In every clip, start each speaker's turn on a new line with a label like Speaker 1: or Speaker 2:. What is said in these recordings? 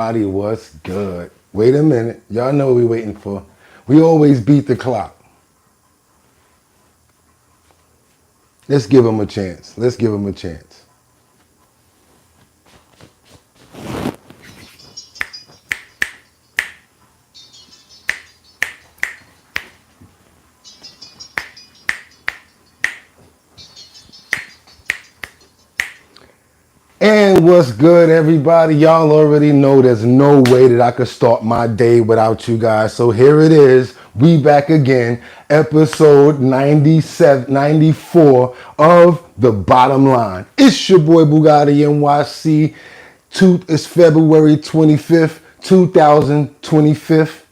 Speaker 1: Body was good. Wait a minute. Y'all know what we waiting for. We always beat the clock. Let's give them a chance. Let's give them a chance. And what's good, everybody? Y'all already know there's no way that I could start my day without you guys. So here it is. We back again. Episode 97, 94 of The Bottom Line. It's your boy Bugatti NYC. It's February 25th, 2025.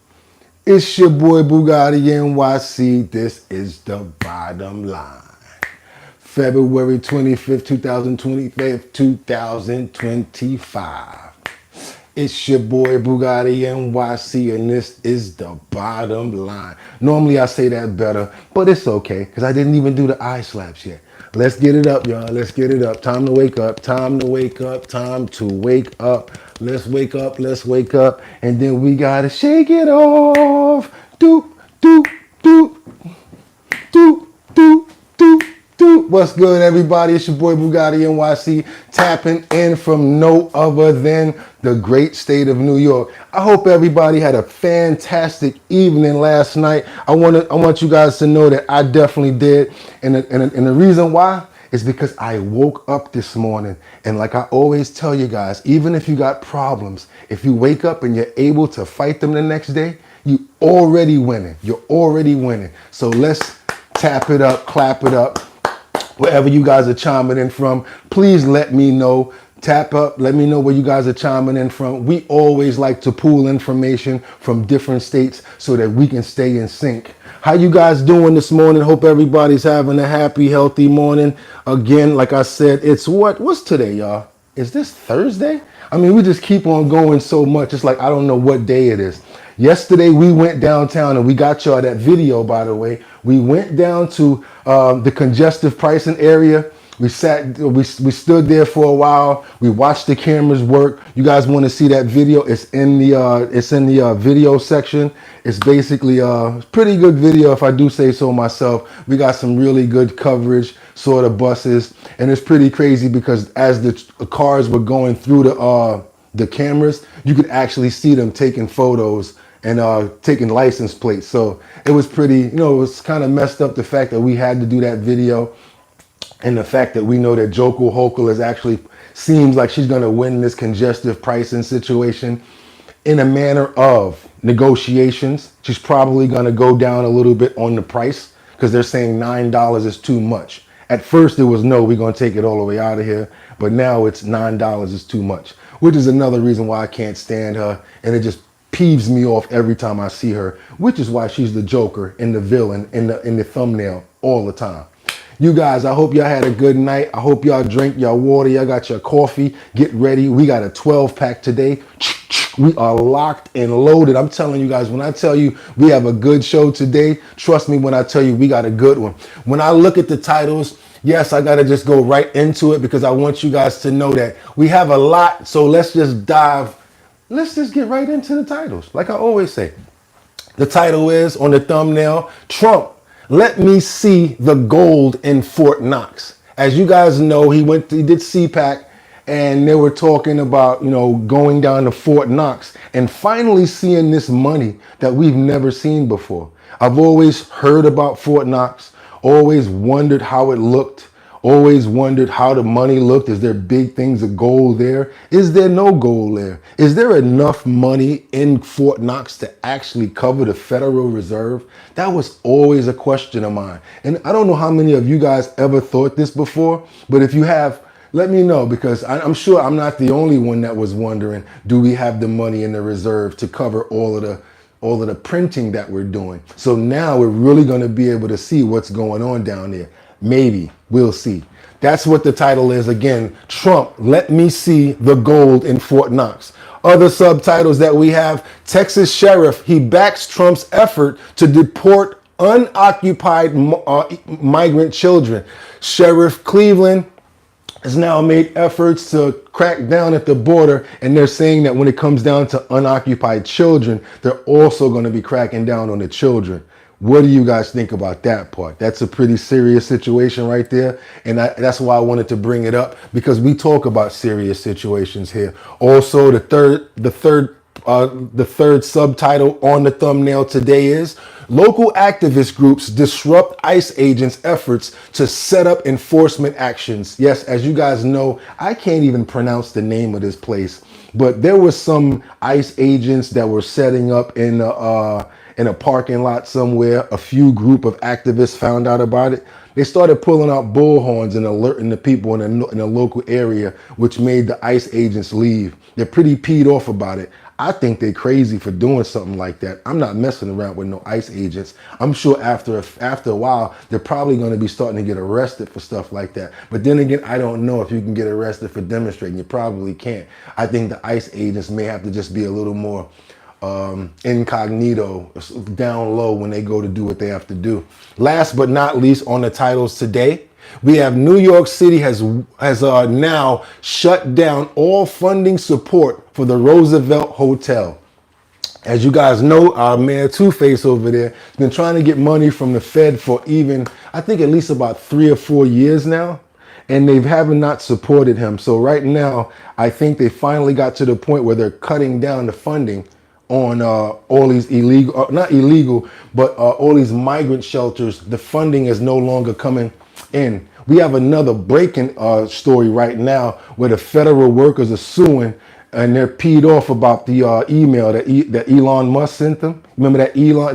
Speaker 1: It's your boy Bugatti NYC. This is The Bottom Line. February 25th, 2025. It's your boy Bugatti NYC, and this is The Bottom Line. Normally I say that better, but it's okay, because I didn't even do the eye slaps yet. Let's get it up, y'all. Let's get it up. Time to wake up. Time to wake up. Time to wake up. Let's wake up. Let's wake up. And then we got to shake it off. Doop, doop, doop, doop, doop, doop. What's good, everybody? It's your boy Bugatti NYC, tapping in from no other than the great state of New York. I hope everybody had a fantastic evening last night. I want you guys to know that I definitely did, and the reason why is because I woke up this morning, and like I always tell you guys, even if you got problems, if you wake up and you're able to fight them the next day, you already winning. You're already winning. So let's tap it up, clap it up. Wherever you guys are chiming in from, please let me know. Tap up, let me know where you guys are chiming in from. We always like to pool information from different states so that we can stay in sync. How you guys doing this morning? Hope everybody's having a happy, healthy morning. Again, like I said, it's what's today, y'all? Is this Thursday? I mean, we just keep on going so much. It's like, I don't know what day it is. Yesterday, we went downtown, and we got y'all that video, by the way. We went down to the congestive pricing area. We stood there for a while. We watched the cameras work. You guys want to see that video? It's in the video section. It's basically a pretty good video, if I do say so myself. We got some really good coverage, sort of buses, and it's pretty crazy because as the cars were going through the cameras, you could actually see them taking photos and taking license plates. So it was pretty, it was kind of messed up, the fact that we had to do that video, and the fact that we know that Joko Hochul is actually seems like she's going to win this congestive pricing situation in a manner of negotiations. She's probably going to go down a little bit on the price because they're saying $9 is too much. At first it was, no, we're going to take it all the way out of here. But now it's $9 is too much, which is another reason why I can't stand her. And it just peeves me off every time I see her, which is why she's the Joker and the villain in the thumbnail all the time. You guys, I hope y'all had a good night. I hope y'all drink y'all water. Y'all got your coffee. Get ready. We got a 12-pack today. We are locked and loaded. I'm telling you guys, when I tell you we have a good show today, trust me when I tell you we got a good one. When I look at the titles, yes, I got to just go right into it because I want you guys to know that we have a lot. So let's just get right into the titles. Like I always say, the title is on the thumbnail, Trump, let me see the gold in Fort Knox. As you guys know, he did CPAC, and they were talking about, going down to Fort Knox and finally seeing this money that we've never seen before. I've always heard about Fort Knox, always wondered how it looked. Always wondered how the money looked. Is there big things of gold there? Is there no gold there? Is there enough money in Fort Knox to actually cover the Federal Reserve? That was always a question of mine. And I don't know how many of you guys ever thought this before, but if you have, let me know, because I'm sure I'm not the only one that was wondering, do we have the money in the reserve to cover all of the printing that we're doing? So now we're really going to be able to see what's going on down there. Maybe. We'll see. That's what the title is. Again, Trump, let me see the gold in Fort Knox. Other subtitles that we have, Texas sheriff, he backs Trump's effort to deport unoccupied migrant children. Sheriff Cleveland has now made efforts to crack down at the border, and they're saying that when it comes down to unoccupied children, they're also going to be cracking down on the children. What do you guys think about that part? That's a pretty serious situation right there, and that's why I wanted to bring it up, because we talk about serious situations here. Also, the third subtitle on the thumbnail today is local activist groups disrupt ICE agents' efforts to set up enforcement actions. Yes, as you guys know, I can't even pronounce the name of this place, but there was some ICE agents that were setting up in a parking lot somewhere. A few group of activists found out about it. They started pulling out bullhorns and alerting the people in the local area, which made the ICE agents leave. They're pretty peed off about it. I think they're crazy for doing something like that. I'm not messing around with no ICE agents. I'm sure after a while, they're probably going to be starting to get arrested for stuff like that. But then again, I don't know if you can get arrested for demonstrating. You probably can't. I think the ICE agents may have to just be a little more incognito, down low when they go to do what they have to do. Last but not least on the titles today, we have New York City has now shut down all funding support for the Roosevelt Hotel. As you guys know, our mayor Two-Face over there has been trying to get money from the Fed for I think at least about 3 or 4 years now. And they haven't not supported him. So right now, I think they finally got to the point where they're cutting down the funding on all these not illegal, but all these migrant shelters. The funding is no longer coming in. We have another breaking story right now where the federal workers are suing, and they're peed off about the email that Elon Musk sent them. Remember the email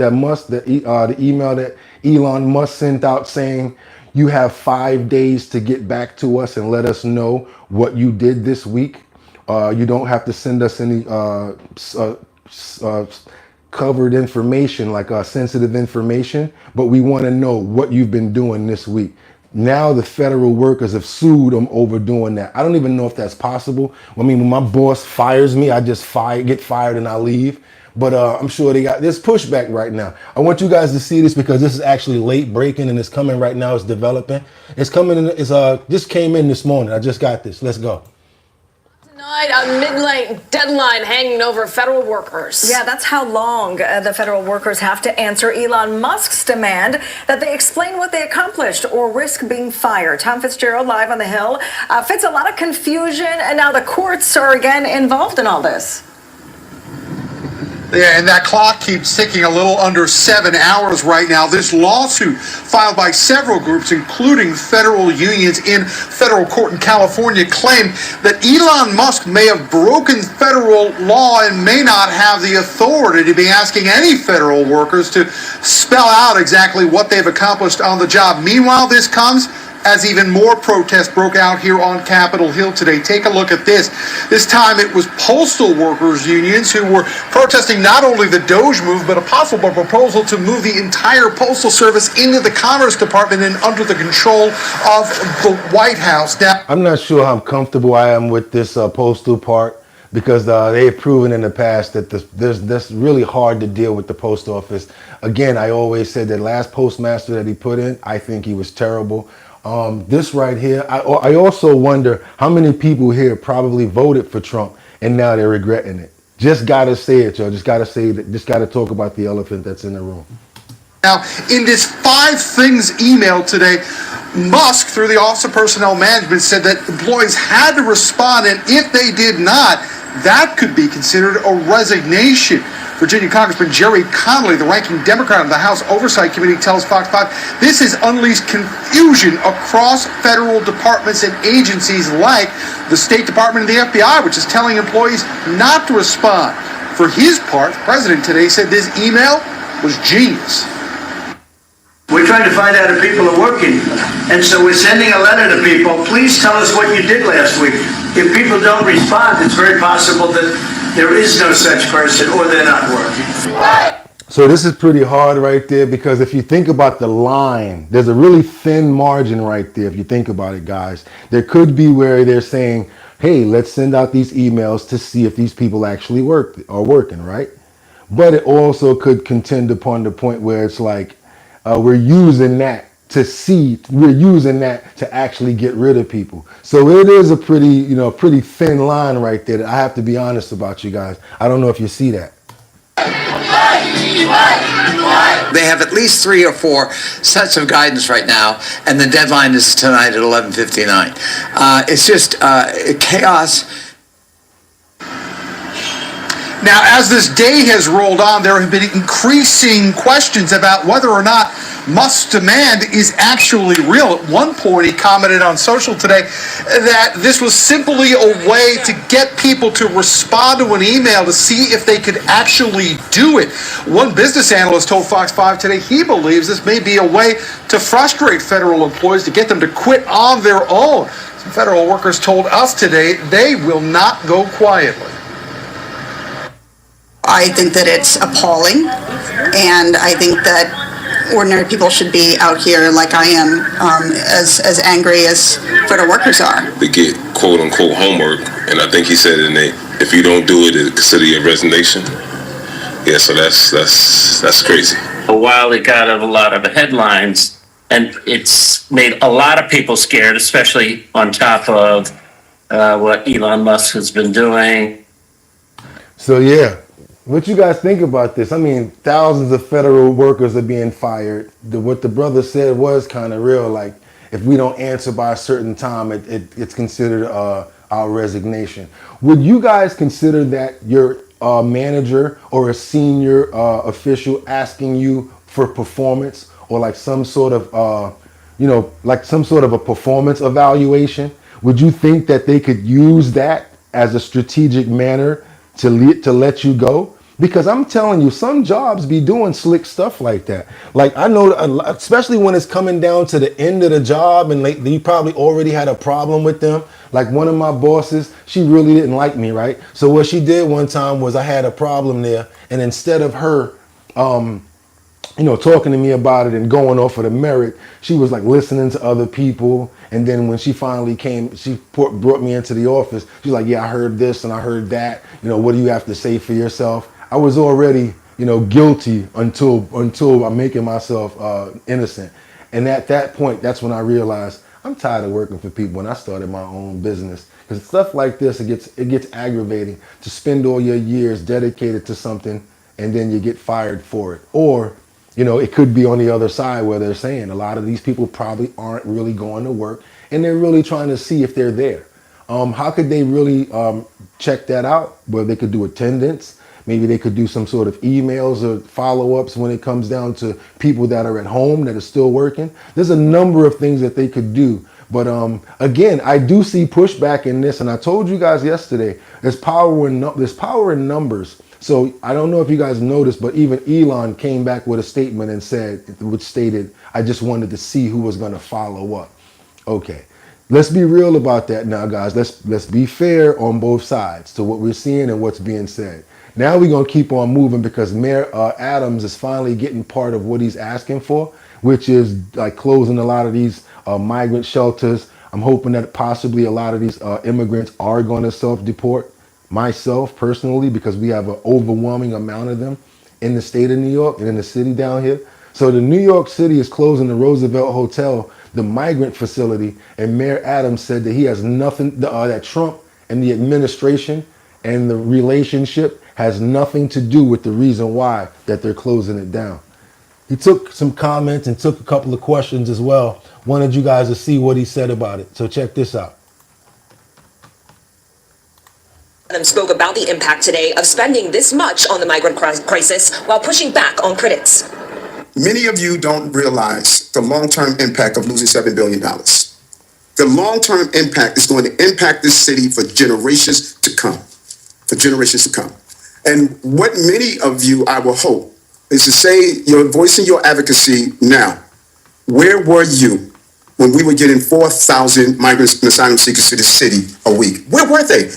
Speaker 1: that Elon Musk sent out saying, you have 5 days to get back to us and let us know what you did this week. You don't have to send us any covered information, like sensitive information, but we want to know what you've been doing this week. Now the federal workers have sued them over doing that. I don't even know if that's possible. I mean, when my boss fires me, I just get fired and I leave. But I'm sure there's pushback right now. I want you guys to see this because this is actually late breaking and it's coming right now. It's developing. It's coming in. Just came in this morning. I just got this. Let's go.
Speaker 2: Tonight, a midnight deadline hanging over federal workers.
Speaker 3: Yeah, that's how long the federal workers have to answer Elon Musk's demand that they explain what they accomplished or risk being fired. Tom Fitzgerald live on the Hill. Fitz, a lot of confusion, and now the courts are again involved in all this.
Speaker 4: Yeah, and that clock keeps ticking a little under 7 hours right now. This lawsuit filed by several groups, including federal unions in federal court in California, claimed that Elon Musk may have broken federal law and may not have the authority to be asking any federal workers to spell out exactly what they've accomplished on the job. Meanwhile, this comes as even more protests broke out here on Capitol Hill today. Take a look at this. This time it was postal workers unions who were protesting not only the DOGE move, but a possible proposal to move the entire postal service into the Commerce Department and under the control of the White House. Now,
Speaker 1: I'm not sure how comfortable I am with this postal part, because they have proven in the past that that's really hard to deal with the post office. Again, I always said that last postmaster that he put in, I think he was terrible. This right here, I also wonder how many people here probably voted for Trump and now they're regretting it. Just gotta say it, y'all. Just gotta say that. Just gotta talk about the elephant that's in the room.
Speaker 4: Now, in this 5 things email today, Musk, through the Office of Personnel Management, said that employees had to respond, and if they did not, that could be considered a resignation. Virginia Congressman Jerry Connolly, the ranking Democrat on the House Oversight Committee, tells Fox 5, this has unleashed confusion across federal departments and agencies like the State Department and the FBI, which is telling employees not to respond. For his part, the president today said this email was genius.
Speaker 5: We're trying to find out if people are working. And so we're sending a letter to people. Please tell us what you did last week. If people don't respond, it's very possible that there is no such person or they're not working.
Speaker 1: So this is pretty hard right there, because if you think about the line, there's a really thin margin right there. If you think about it, guys, there could be where they're saying, hey, let's send out these emails to see if these people actually are working, right? But it also could contend upon the point where it's like, we're using that to see we're using that to actually get rid of people. So it is a pretty thin line right there. I have to be honest about, you guys. I don't know if you see that.
Speaker 6: They have at least 3 or 4 sets of guidance right now, and the deadline is tonight at 11:59. It's just chaos.
Speaker 4: Now, as this day has rolled on, there have been increasing questions about whether or not Musk's demand is actually real. At one point, he commented on social today that this was simply a way to get people to respond to an email to see if they could actually do it. One business analyst told Fox 5 today he believes this may be a way to frustrate federal employees, to get them to quit on their own. Some federal workers told us today they will not go quietly.
Speaker 7: I think that it's appalling, and I think that ordinary people should be out here like I am, as angry as federal workers are.
Speaker 8: They get quote unquote homework, and I think he said in it, if you don't do it, it's consider your resignation. Yeah, so that's crazy.
Speaker 9: While it got a lot of headlines, and it's made a lot of people scared, especially on top of what Elon Musk has been doing.
Speaker 1: So yeah, what you guys think about this? I mean, thousands of federal workers are being fired. What the brother said was kind of real. Like, if we don't answer by a certain time, it's considered our resignation. Would you guys consider that your manager or a senior official asking you for performance, or like some sort of a performance evaluation? Would you think that they could use that as a strategic manner to let you go? Because I'm telling you, some jobs be doing slick stuff like that. Like, I know, especially when it's coming down to the end of the job and you probably already had a problem with them. Like, one of my bosses, she really didn't like me, right? So what she did one time was, I had a problem there, and instead of her talking to me about it and going off of the merit, she was like listening to other people. And then when she finally came, she brought me into the office. She's like, yeah, I heard this and I heard that. What do you have to say for yourself? I was already, guilty until I'm making myself innocent. And at that point, that's when I realized I'm tired of working for people, when I started my own business. Because stuff like this, it gets aggravating to spend all your years dedicated to something and then you get fired for it. Or it could be on the other side where they're saying a lot of these people probably aren't really going to work and they're really trying to see if they're there. How could they really check that out? Well, they could do attendance. Maybe they could do some sort of emails or follow-ups when it comes down to people that are at home that are still working. There's a number of things that they could do. But again, I do see pushback in this. And I told you guys yesterday, there's power in numbers. So I don't know if you guys noticed, but even Elon came back with a statement and stated, I just wanted to see who was going to follow up. Okay, let's be real about that now, guys. Let's be fair on both sides to what we're seeing and what's being said. Now we're going to keep on moving because Mayor Adams is finally getting part of what he's asking for, which is like closing a lot of these migrant shelters. I'm hoping that possibly a lot of these immigrants are going to self-deport. Myself personally, because we have an overwhelming amount of them in the state of New York and in the city down here. So the New York City is closing the Roosevelt Hotel, the migrant facility, and Mayor Adams said that he has nothing, that Trump and the administration and the relationship has nothing to do with the reason why that they're closing it down. He took some comments and took a couple of questions as well. Wanted you guys to see what he said about it. So check this out.
Speaker 10: Spoke about the impact today of spending this much on the migrant crisis while pushing back on critics.
Speaker 11: Many of you don't realize the long-term impact of losing $7 billion. The long-term impact is going to impact this city for generations to come. For generations to come. And what many of you, I will hope, is to say you're voicing your advocacy now. Where were you when we were getting 4,000 migrants and asylum seekers to the city a week? Where were they?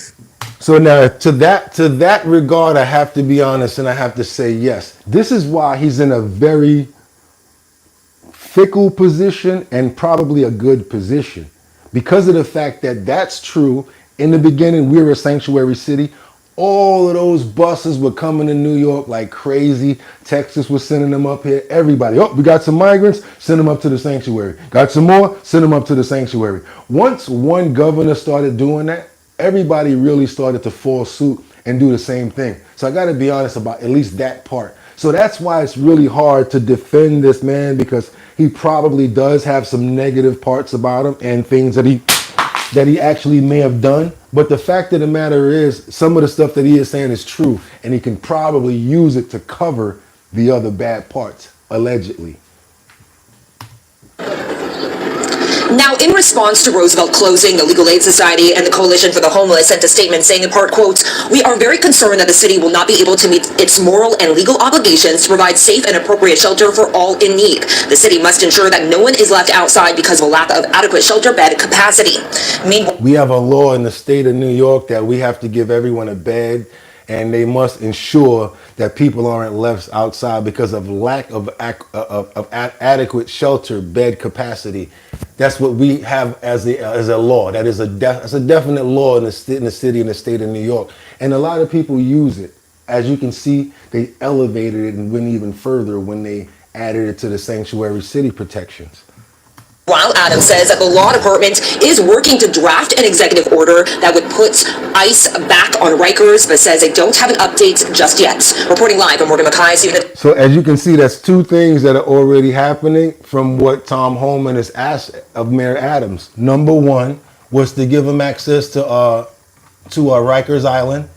Speaker 1: So now to that regard, I have to be honest and I have to say yes. This is why he's in a very fickle position and probably a good position. Because of the fact that that's true. In the beginning, we were a sanctuary city. All of those buses were coming to New York like crazy. Texas was sending them up here. Everybody, oh, we got some migrants, send them up to the sanctuary. Got some more, send them up to the sanctuary. Once one governor started doing that, everybody really started to follow suit and do the same thing. So I got to be honest about at least that part. So that's why it's really hard to defend this man, because he probably does have some negative parts about him and things that he actually may have done. But the fact of the matter is, some of the stuff that he is saying is true, and he can probably use it to cover the other bad parts, allegedly.
Speaker 10: Now, in response to Roosevelt closing the Legal Aid Society, and the Coalition for the Homeless sent a statement saying, in part, quote, "We are very concerned that the city will not be able to meet its moral and legal obligations to provide safe and appropriate shelter for all in need. The city must ensure that no one is left outside because of a lack of adequate shelter bed capacity." Meanwhile,
Speaker 1: we have a law in the state of New York that we have to give everyone a bed, and they must ensure that people aren't left outside because of lack of adequate shelter bed capacity. That's what we have as a law. That's a definite law in the city and the state of New York. And a lot of people use it. As you can see, they elevated it and went even further when they added it to the sanctuary city protections.
Speaker 10: Adams says that the law department is working to draft an executive order that would put ICE back on Rikers, but says they don't have an update just yet. Reporting live from Morgan Mackay.
Speaker 1: So as you can see, that's two things that are already happening from what Tom Homan has asked of Mayor Adams. Number one was to give him access to Rikers Island.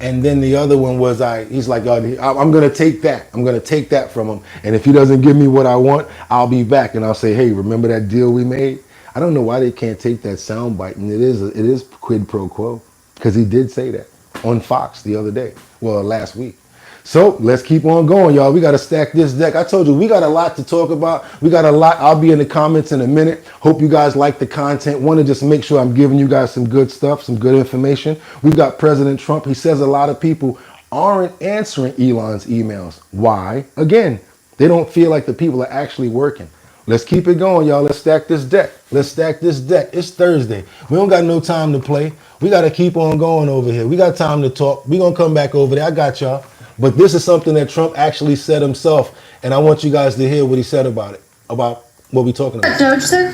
Speaker 1: And then the other one was he's like, I'm going to take that. I'm going to take that from him. And if he doesn't give me what I want, I'll be back. And I'll say, hey, remember that deal we made? I don't know why they can't take that soundbite. And it is quid pro quo, because he did say that on Fox the other day. Well, last week. So let's keep on going, y'all. We got to stack this deck. I told you, we got a lot to talk about. We got a lot. I'll be in the comments in a minute. Hope you guys like the content. Want to just make sure I'm giving you guys some good stuff, some good information. We've got President Trump. He says a lot of people aren't answering Elon's emails. Why? Again, they don't feel like the people are actually working. Let's keep it going, y'all. Let's stack this deck. Let's stack this deck. It's Thursday. We don't got no time to play. We got to keep on going over here. We got time to talk. We're going to come back over there. I got y'all. But this is something that Trump actually said himself, and I want you guys to hear what he said about it, about what we're talking about.
Speaker 12: Doge, sir,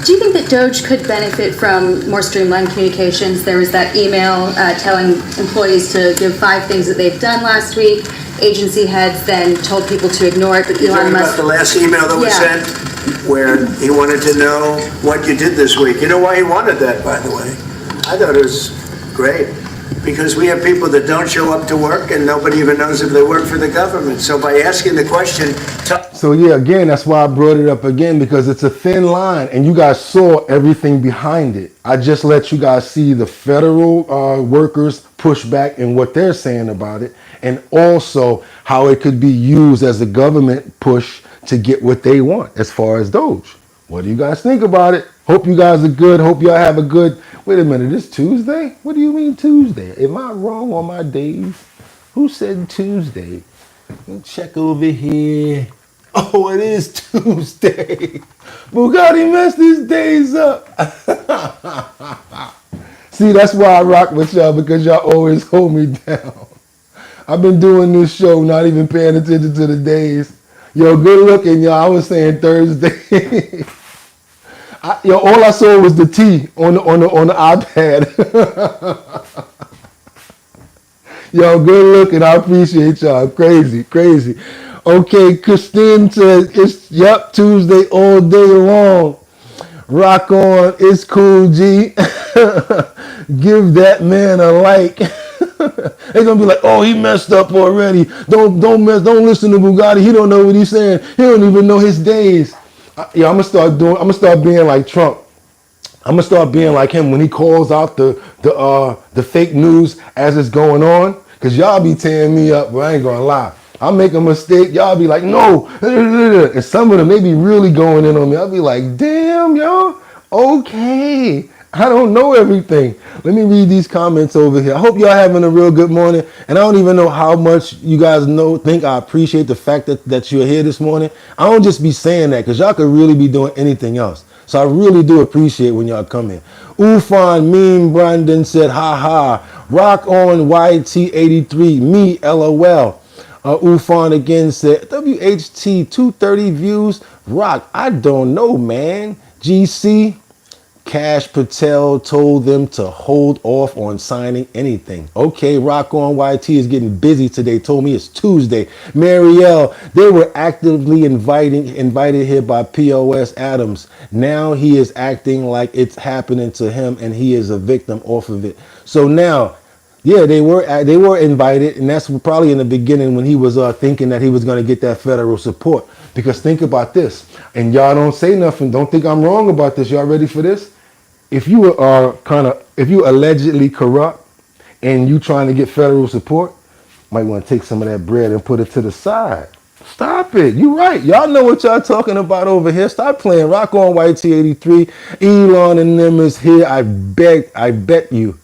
Speaker 12: do you think that Doge could benefit from more streamlined communications? There was that email telling employees to give 5 things that they've done last week. Agency heads then told people to ignore it, but Elon Musk...
Speaker 5: About the last email that was sent, where he wanted to know what you did this week. You know why he wanted that, by the way? I thought it was great. Because we have people that don't show up to work and nobody even knows if they work for the government. So by asking the question...
Speaker 1: So yeah, again, that's why I brought it up again, because it's a thin line and you guys saw everything behind it. I just let you guys see the federal workers push back and what they're saying about it, and also how it could be used as a government push to get what they want as far as Doge. What do you guys think about it? Hope you guys are good. Hope y'all have a good... Wait a minute, it's Tuesday? What do you mean Tuesday? Am I wrong on my days? Who said Tuesday? Let me check over here. Oh, it is Tuesday. Bugatti messed his days up. See, that's why I rock with y'all, because y'all always hold me down. I've been doing this show, not even paying attention to the days. Yo, good looking, y'all. I was saying Thursday. All I saw was the T on the iPad. Yo, good looking. I appreciate y'all. Crazy. Okay, Christine says it's Tuesday all day long. Rock on. It's cool, G. Give that man a like. They're gonna be like, oh, he messed up already. Don't listen to Bugatti. He don't know what he's saying. He don't even know his days. I'm gonna start being like Trump. I'm gonna start being like him when he calls out the fake news as it's going on. Cause y'all be tearing me up, but I ain't gonna lie. I'll make a mistake. Y'all be like, no. And some of them, they be really going in on me. I'll be like, damn, yo. Okay. I don't know everything. Let me read these comments over here. I hope y'all having a real good morning. And I don't even know how much you guys think I appreciate the fact that you're here this morning. I don't just be saying that, because y'all could really be doing anything else. So I really do appreciate when y'all come in. Ufan Meme Brandon said, ha ha. Rock on YT83, me, LOL. Ufon again said, WHT 230 views. Rock, I don't know, man. GC, Cash Patel told them to hold off on signing anything. Okay, Rock on YT is getting busy today. Told me it's Tuesday. Marielle, they were actively invited here by POS Adams. Now he is acting like it's happening to him and he is a victim off of it. So now, yeah, they were invited, and that's probably in the beginning when he was thinking that he was going to get that federal support. Because think about this, and y'all don't say nothing. Don't think I'm wrong about this. Y'all ready for this? If you are if you allegedly corrupt and you trying to get federal support, might want to take some of that bread and put it to the side. Stop it. You right. Y'all know what y'all talking about over here. Stop playing. Rock on YT83. Elon and them is here. I bet you.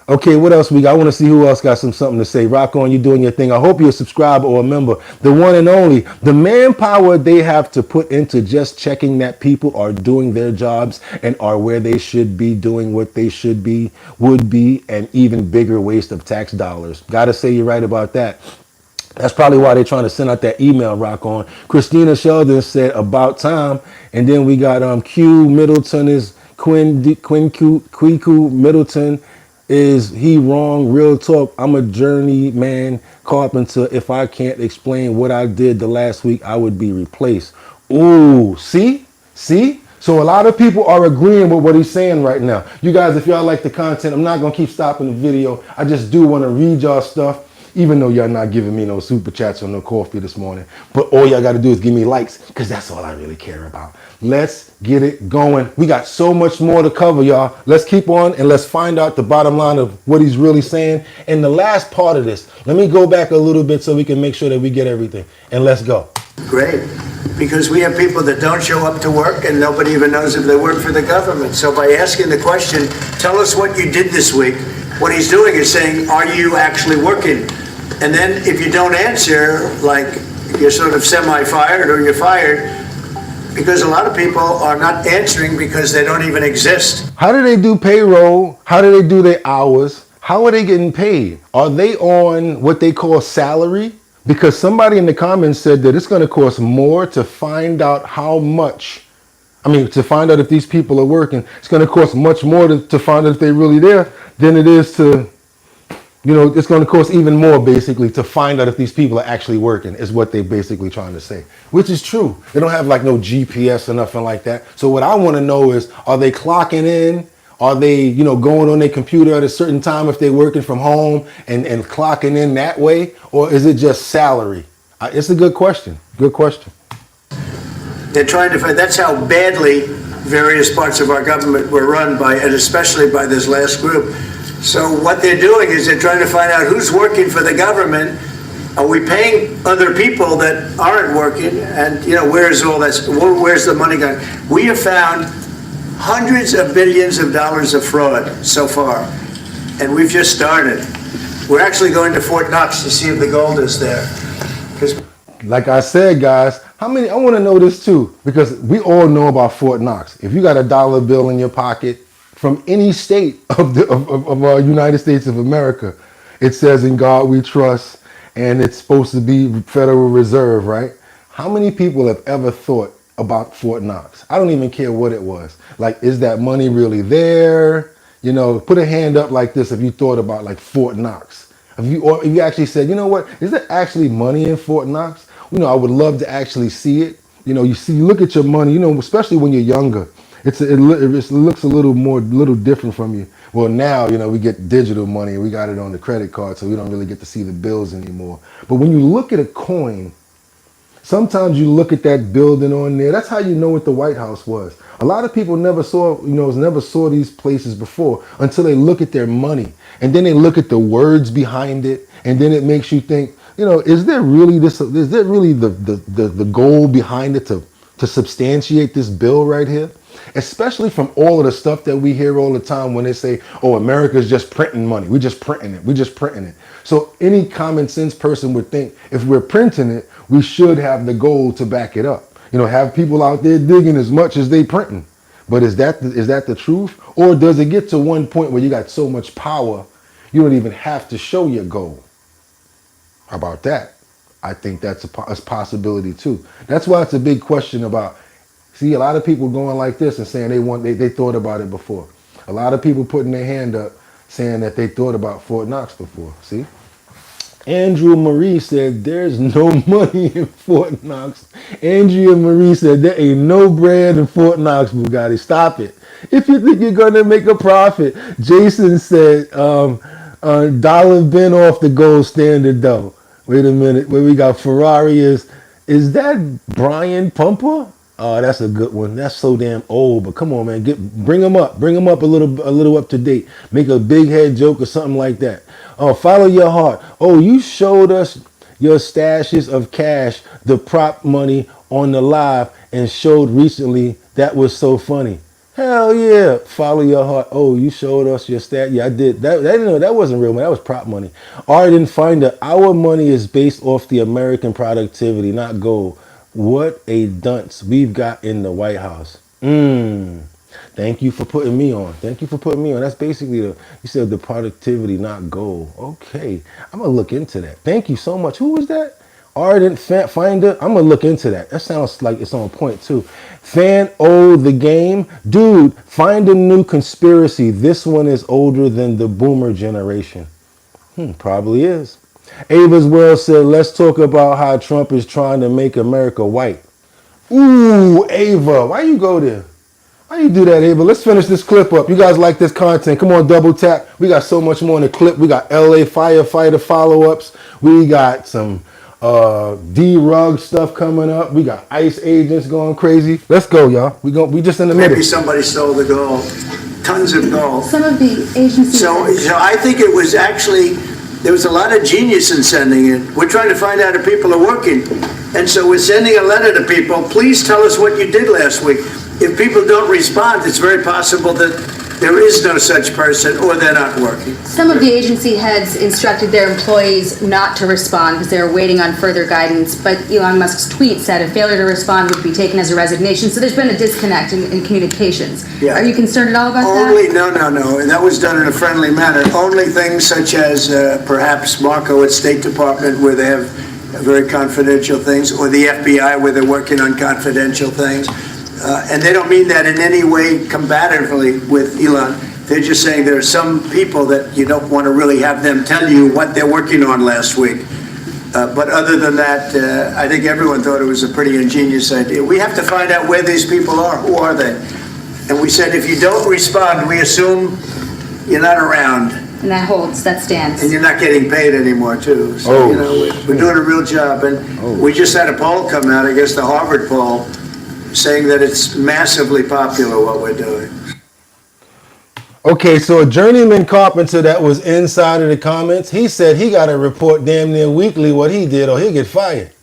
Speaker 1: Okay, what else we got? I want to see who else got something to say. Rock on, you doing your thing. I hope you're a subscriber or a member. The one and only, the manpower they have to put into just checking that people are doing their jobs and are where they should be, doing what they should be, would be, an even bigger waste of tax dollars. Gotta say you're right about that. That's probably why they're trying to send out that email, Rock on. Christina Sheldon said about time. And then we got Q Middleton is Quiku Middleton. Is he wrong? Real talk. I'm a journeyman carpenter. If I can't explain what I did the last week, I would be replaced. Ooh, see? So a lot of people are agreeing with what he's saying right now. You guys, if y'all like the content, I'm not going to keep stopping the video. I just do want to read y'all stuff, even though y'all not giving me no super chats or no coffee this morning. But all y'all got to do is give me likes, because that's all I really care about. Let's get it going. We got so much more to cover, y'all. Let's keep on and let's find out the bottom line of what he's really saying. And the last part of this, let me go back a little bit so we can make sure that we get everything. And let's go.
Speaker 5: Great, because we have people that don't show up to work and nobody even knows if they work for the government. So by asking the question, tell us what you did this week, what he's doing is saying, are you actually working? And then if you don't answer, like you're sort of semi-fired or you're fired, because a lot of people are not answering because they don't even exist.
Speaker 1: How do they do payroll? How do they do their hours? How are they getting paid? Are they on what they call salary? Because somebody in the comments said that it's going to cost more to find out how much. To find out if these people are working. It's going to cost much more to find out if they're really there than it is to, it's going to cost even more basically to find out if these people are actually working, is what they're basically trying to say, which is true. They don't have like no GPS or nothing like that. So what I want to know is, are they clocking in? Are they, going on their computer at a certain time if they're working from home and clocking in that way? Or is it just salary? It's a good question. Good question.
Speaker 5: They're trying to find, that's how badly various parts of our government were run by, and especially by this last group. So what they're doing is they're trying to find out who's working for the government. Are we paying other people that aren't working? And, where's all that? Where's the money going? We have found hundreds of billions of dollars of fraud so far. And we've just started. We're actually going to Fort Knox to see if the gold is there.
Speaker 1: Like I said, guys, I want to know this too, because we all know about Fort Knox. If you got a dollar bill in your pocket from any state of the United States of America, it says "In God We Trust," and it's supposed to be Federal Reserve, right? How many people have ever thought about Fort Knox? I don't even care what it was. Like, is that money really there? Put a hand up like this if you thought about like Fort Knox. If you actually said, you know what, is there actually money in Fort Knox? I would love to actually see it. You look at your money, especially when you're younger. It looks a little different from you. Well, now, we get digital money. We got it on the credit card, so we don't really get to see the bills anymore. But when you look at a coin, sometimes you look at that building on there. That's how you know what the White House was. A lot of people never saw these places before until they look at their money. And then they look at the words behind it. And then it makes you think, is there really the goal behind it to substantiate this bill right here? Especially from all of the stuff that we hear all the time when they say, oh, America's just printing money. We're just printing it. So any common sense person would think if we're printing it, we should have the goal to back it up. Have people out there digging as much as they printing. But is that the truth? Or does it get to one point where you got so much power, You don't even have to show your goal. How about that? I think that's a possibility too. That's why it's a big question about, see, a lot of people going like this and saying they thought about it before. A lot of people putting their hand up saying that they thought about Fort Knox before. See? Andrew Marie said there's no money in Fort Knox. Andrea Marie said there ain't no bread in Fort Knox, Bugatti. Stop it. If you think you're going to make a profit. Jason said dollar been off the gold standard though. Wait a minute. Where we got Ferrari is that Brian Pumper? Oh, that's a good one. That's so damn old. But come on, man, bring them up. Bring them up a little up to date. Make a big head joke or something like that. Oh, follow your heart. Oh, you showed us your stashes of cash, the prop money on the live, and showed recently. That was so funny. Hell yeah. Follow your heart. Oh, you showed us your stat. Yeah, I did. That wasn't real money. That was prop money. Arden Finder. Our money is based off the American productivity, not gold. What a dunce we've got in the White House. Thank you for putting me on. Thank you for putting me on. That's basically you said the productivity, not gold. Okay. I'm going to look into that. Thank you so much. Who was that? Ardent Finder. I'm going to look into that. That sounds like it's on point too. Fan the game. Dude, find a new conspiracy. This one is older than the boomer generation. Probably is. Ava's World said, let's talk about how Trump is trying to make America white. Ooh, Ava, why you go there? Why you do that, Ava? Let's finish this clip up. You guys like this content. Come on, double tap. We got so much more in the clip. We got LA firefighter follow-ups. We got some D-Rug stuff coming up. We got ICE agents going crazy. Let's go, y'all. We just in the middle.
Speaker 5: Maybe somebody stole the gold. Tons of gold.
Speaker 12: Some of the agencies.
Speaker 5: So I think it was actually, there was a lot of genius in sending it. We're trying to find out if people are working. And so we're sending a letter to people. Please tell us what you did last week. If people don't respond, it's very possible that there is no such person or they're not working.
Speaker 12: Some of the agency heads instructed their employees not to respond because they were waiting on further guidance. But Elon Musk's tweet said a failure to respond would be taken as a resignation. So there's been a disconnect in communications.
Speaker 5: Yeah.
Speaker 12: Are you concerned at all about
Speaker 5: that?
Speaker 12: No.
Speaker 5: And that was done in a friendly manner. Only things such as perhaps Marco at State Department where they have very confidential things, or the FBI where they're working on confidential things. And they don't mean that in any way combatively with Elon. They're just saying there are some people that you don't want to really have them tell you what they're working on last week. But other than that, I think everyone thought it was a pretty ingenious idea. We have to find out where these people are. Who are they? And we said, if you don't respond, we assume you're not around.
Speaker 12: And that stands.
Speaker 5: And you're not getting paid anymore, too. So, we're doing a real job. And we just had a poll come out, I guess the Harvard poll, saying that it's massively popular what we're doing.
Speaker 1: Okay, so a journeyman carpenter that was inside of the comments, he said he got to report damn near weekly what he did or he'll get fired.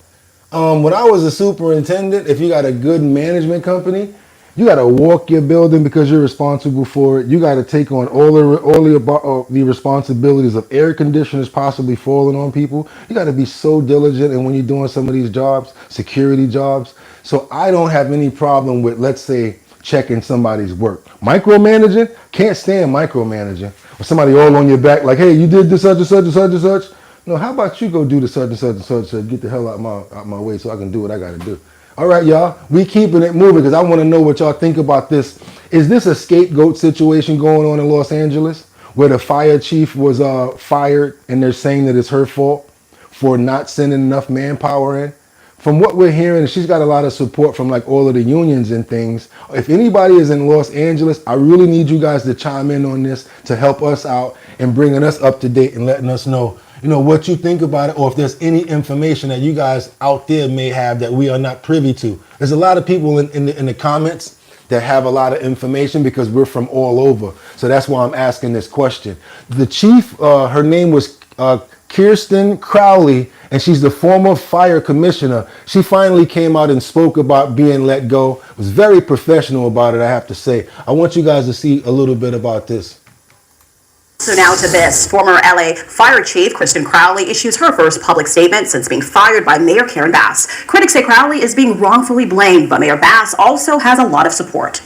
Speaker 1: When I was a superintendent, if you got a good management company, you got to walk your building because you're responsible for it. You got to take on all the responsibilities of air conditioners possibly falling on people. You got to be so diligent, and when you're doing some of these jobs, security jobs. So I don't have any problem with, let's say, checking somebody's work. Micromanaging, can't stand micromanaging. Or somebody all on your back like, hey, you did this, such and such and such and such. No, how about you go do the such and such and such and get the hell out my way so I can do what I got to do. All right, y'all, we keeping it moving because I want to know what y'all think about this. Is this a scapegoat situation going on in Los Angeles where the fire chief was fired and they're saying that it's her fault for not sending enough manpower in? From what we're hearing, she's got a lot of support from like all of the unions and things. If anybody is in Los Angeles, I really need you guys to chime in on this to help us out and bringing us up to date and letting us know, what you think about it, or if there's any information that you guys out there may have that we are not privy to. There's a lot of people in the comments that have a lot of information because we're from all over. So that's why I'm asking this question. The chief, her name was Kirsten Crowley, and she's the former fire commissioner. She finally came out and spoke about being let go. Was very professional about it, I have to say. I want you guys to see a little bit about this.
Speaker 13: So now to this. Former LA Fire Chief Kristen Crowley issues her first public statement since being fired by Mayor Karen Bass. Critics say Crowley is being wrongfully blamed, but Mayor Bass also has a lot of support.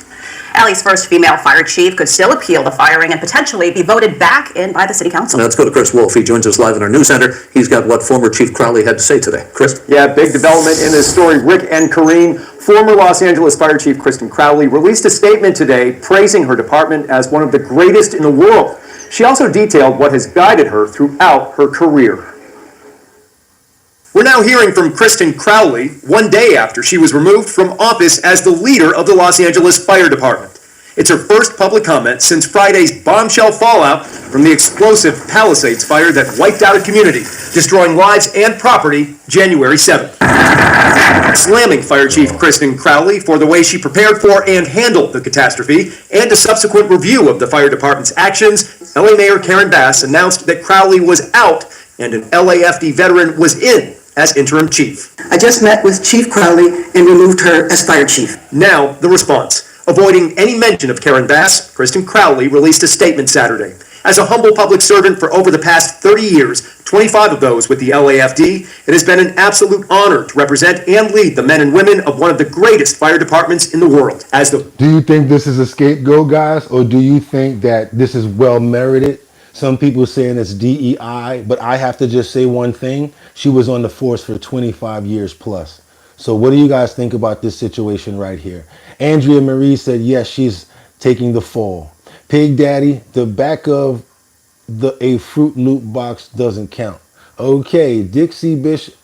Speaker 13: LA's first female fire chief could still appeal the firing and potentially be voted back in by the city council.
Speaker 14: Now let's go to Chris Wolf. He joins us live in our news center. He's got what former Chief Crowley had to say today. Chris?
Speaker 15: Yeah, big development in this story. Rick and Karine, former Los Angeles Fire Chief Kristen Crowley released a statement today praising her department as one of the greatest in the world. She also detailed what has guided her throughout her career. We're now hearing from Kristen Crowley 1 day after she was removed from office as the leader of the Los Angeles Fire Department. It's her first public comment since Friday's bombshell fallout from the explosive Palisades fire that wiped out a community, destroying lives and property January 7th. Slamming Fire Chief Kristen Crowley for the way she prepared for and handled the catastrophe and a subsequent review of the fire department's actions, LA Mayor Karen Bass announced that Crowley was out and an LAFD veteran was in as interim chief.
Speaker 16: I just met with Chief Crowley and removed her as fire chief.
Speaker 15: Now, the response. Avoiding any mention of Karen Bass, Kristen Crowley released a statement Saturday. As a humble public servant for over the past 30 years, 25 of those with the LAFD, it has been an absolute honor to represent and lead the men and women of one of the greatest fire departments in the world.
Speaker 1: Do you think this is a scapegoat, guys, or do you think that this is well merited? Some people saying it's DEI, but I have to just say one thing. She was on the force for 25 years plus. So what do you guys think about this situation right here? Andrea Marie said, yes, she's taking the fall. Pig Daddy, the back of a Fruit Loop box doesn't count. Okay, Dixie Bishop,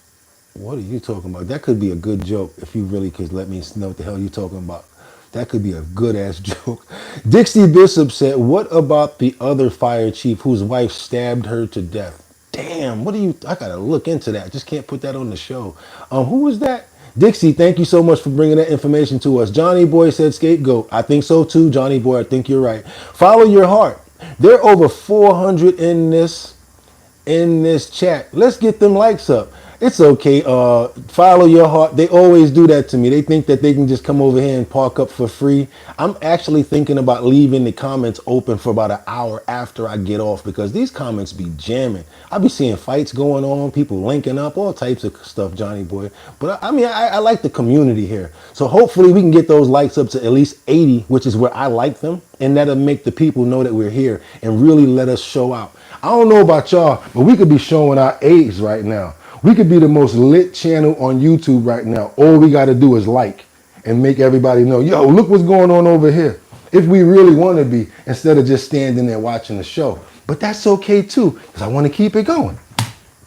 Speaker 1: what are you talking about? That could be a good joke if you really could let me know what the hell you're talking about. That could be a good ass joke. Dixie Bishop said, what about the other fire chief whose wife stabbed her to death? Damn, I gotta look into that. Just can't put that on the show. Who was that? Dixie, thank you so much for bringing that information to us. Johnny Boy said scapegoat. I think so too, Johnny Boy. I think you're right. Follow your heart. There are over 400 in this chat. Let's get them likes up. It's okay. Follow your heart. They always do that to me. They think that they can just come over here and park up for free. I'm actually thinking about leaving the comments open for about an hour after I get off because these comments be jamming. I be seeing fights going on, people linking up, all types of stuff, Johnny Boy. But I like the community here. So hopefully we can get those likes up to at least 80, which is where I like them. And that'll make the people know that we're here and really let us show out. I don't know about y'all, but we could be showing our age right now. We could be the most lit channel on YouTube right now. All we got to do is like and make everybody know, yo, look what's going on over here. If we really want to be, instead of just standing there watching the show. But that's okay too, because I want to keep it going.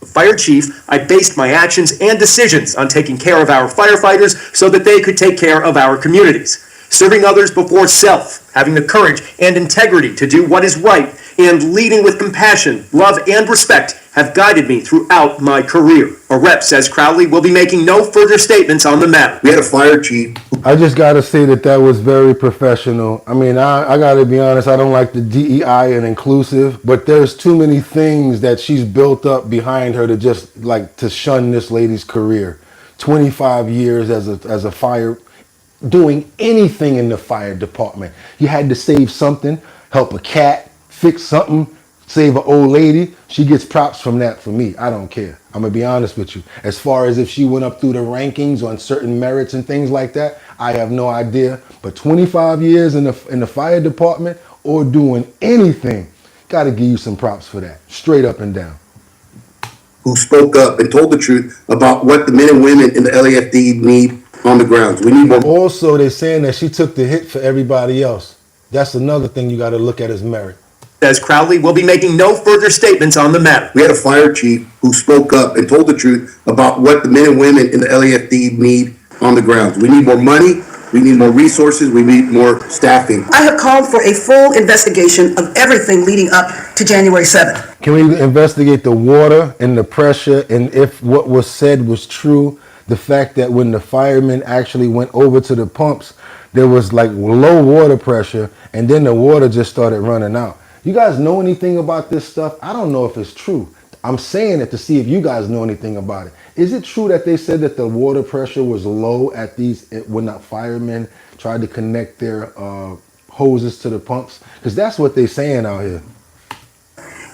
Speaker 15: Fire chief, I based my actions and decisions on taking care of our firefighters so that they could take care of our communities. Serving others before self, having the courage and integrity to do what is right, and leading with compassion, love, and respect have guided me throughout my career. A rep says Crowley will be making no further statements on the matter.
Speaker 11: We had a fire chief.
Speaker 1: I just got to say that was very professional. I mean, I got to be honest, I don't like the DEI and inclusive, but there's too many things that she's built up behind her to just like to shun this lady's career. 25 years as a fire, doing anything in the fire department. You had to save something, help a cat, fix something, save an old lady. She gets props from that for me. I don't care. I'm going to be honest with you. As far as if she went up through the rankings on certain merits and things like that, I have no idea. But 25 years in the fire department or doing anything, got to give you some props for that. Straight up and down.
Speaker 11: Who spoke up and told the truth about what the men and women in the LAFD need on the grounds. We need more.
Speaker 1: Also, they're saying that she took the hit for everybody else. That's another thing you got to look at as merit.
Speaker 15: Says Crowley will be making no further statements on the matter.
Speaker 11: We had a fire chief who spoke up and told the truth about what the men and women in the LAFD need on the grounds. We need more money. We need more resources. We need more staffing.
Speaker 16: I have called for a full investigation of everything leading up to January 7th.
Speaker 1: Can we investigate the water and the pressure and if what was said was true? The fact that when the firemen actually went over to the pumps, there was like low water pressure and then the water just started running out. You guys know anything about this stuff? I don't know if it's true. I'm saying it to see if you guys know anything about it. Is it true that they said that the water pressure was low at when the firemen tried to connect their hoses to the pumps? Because that's what they're saying out here.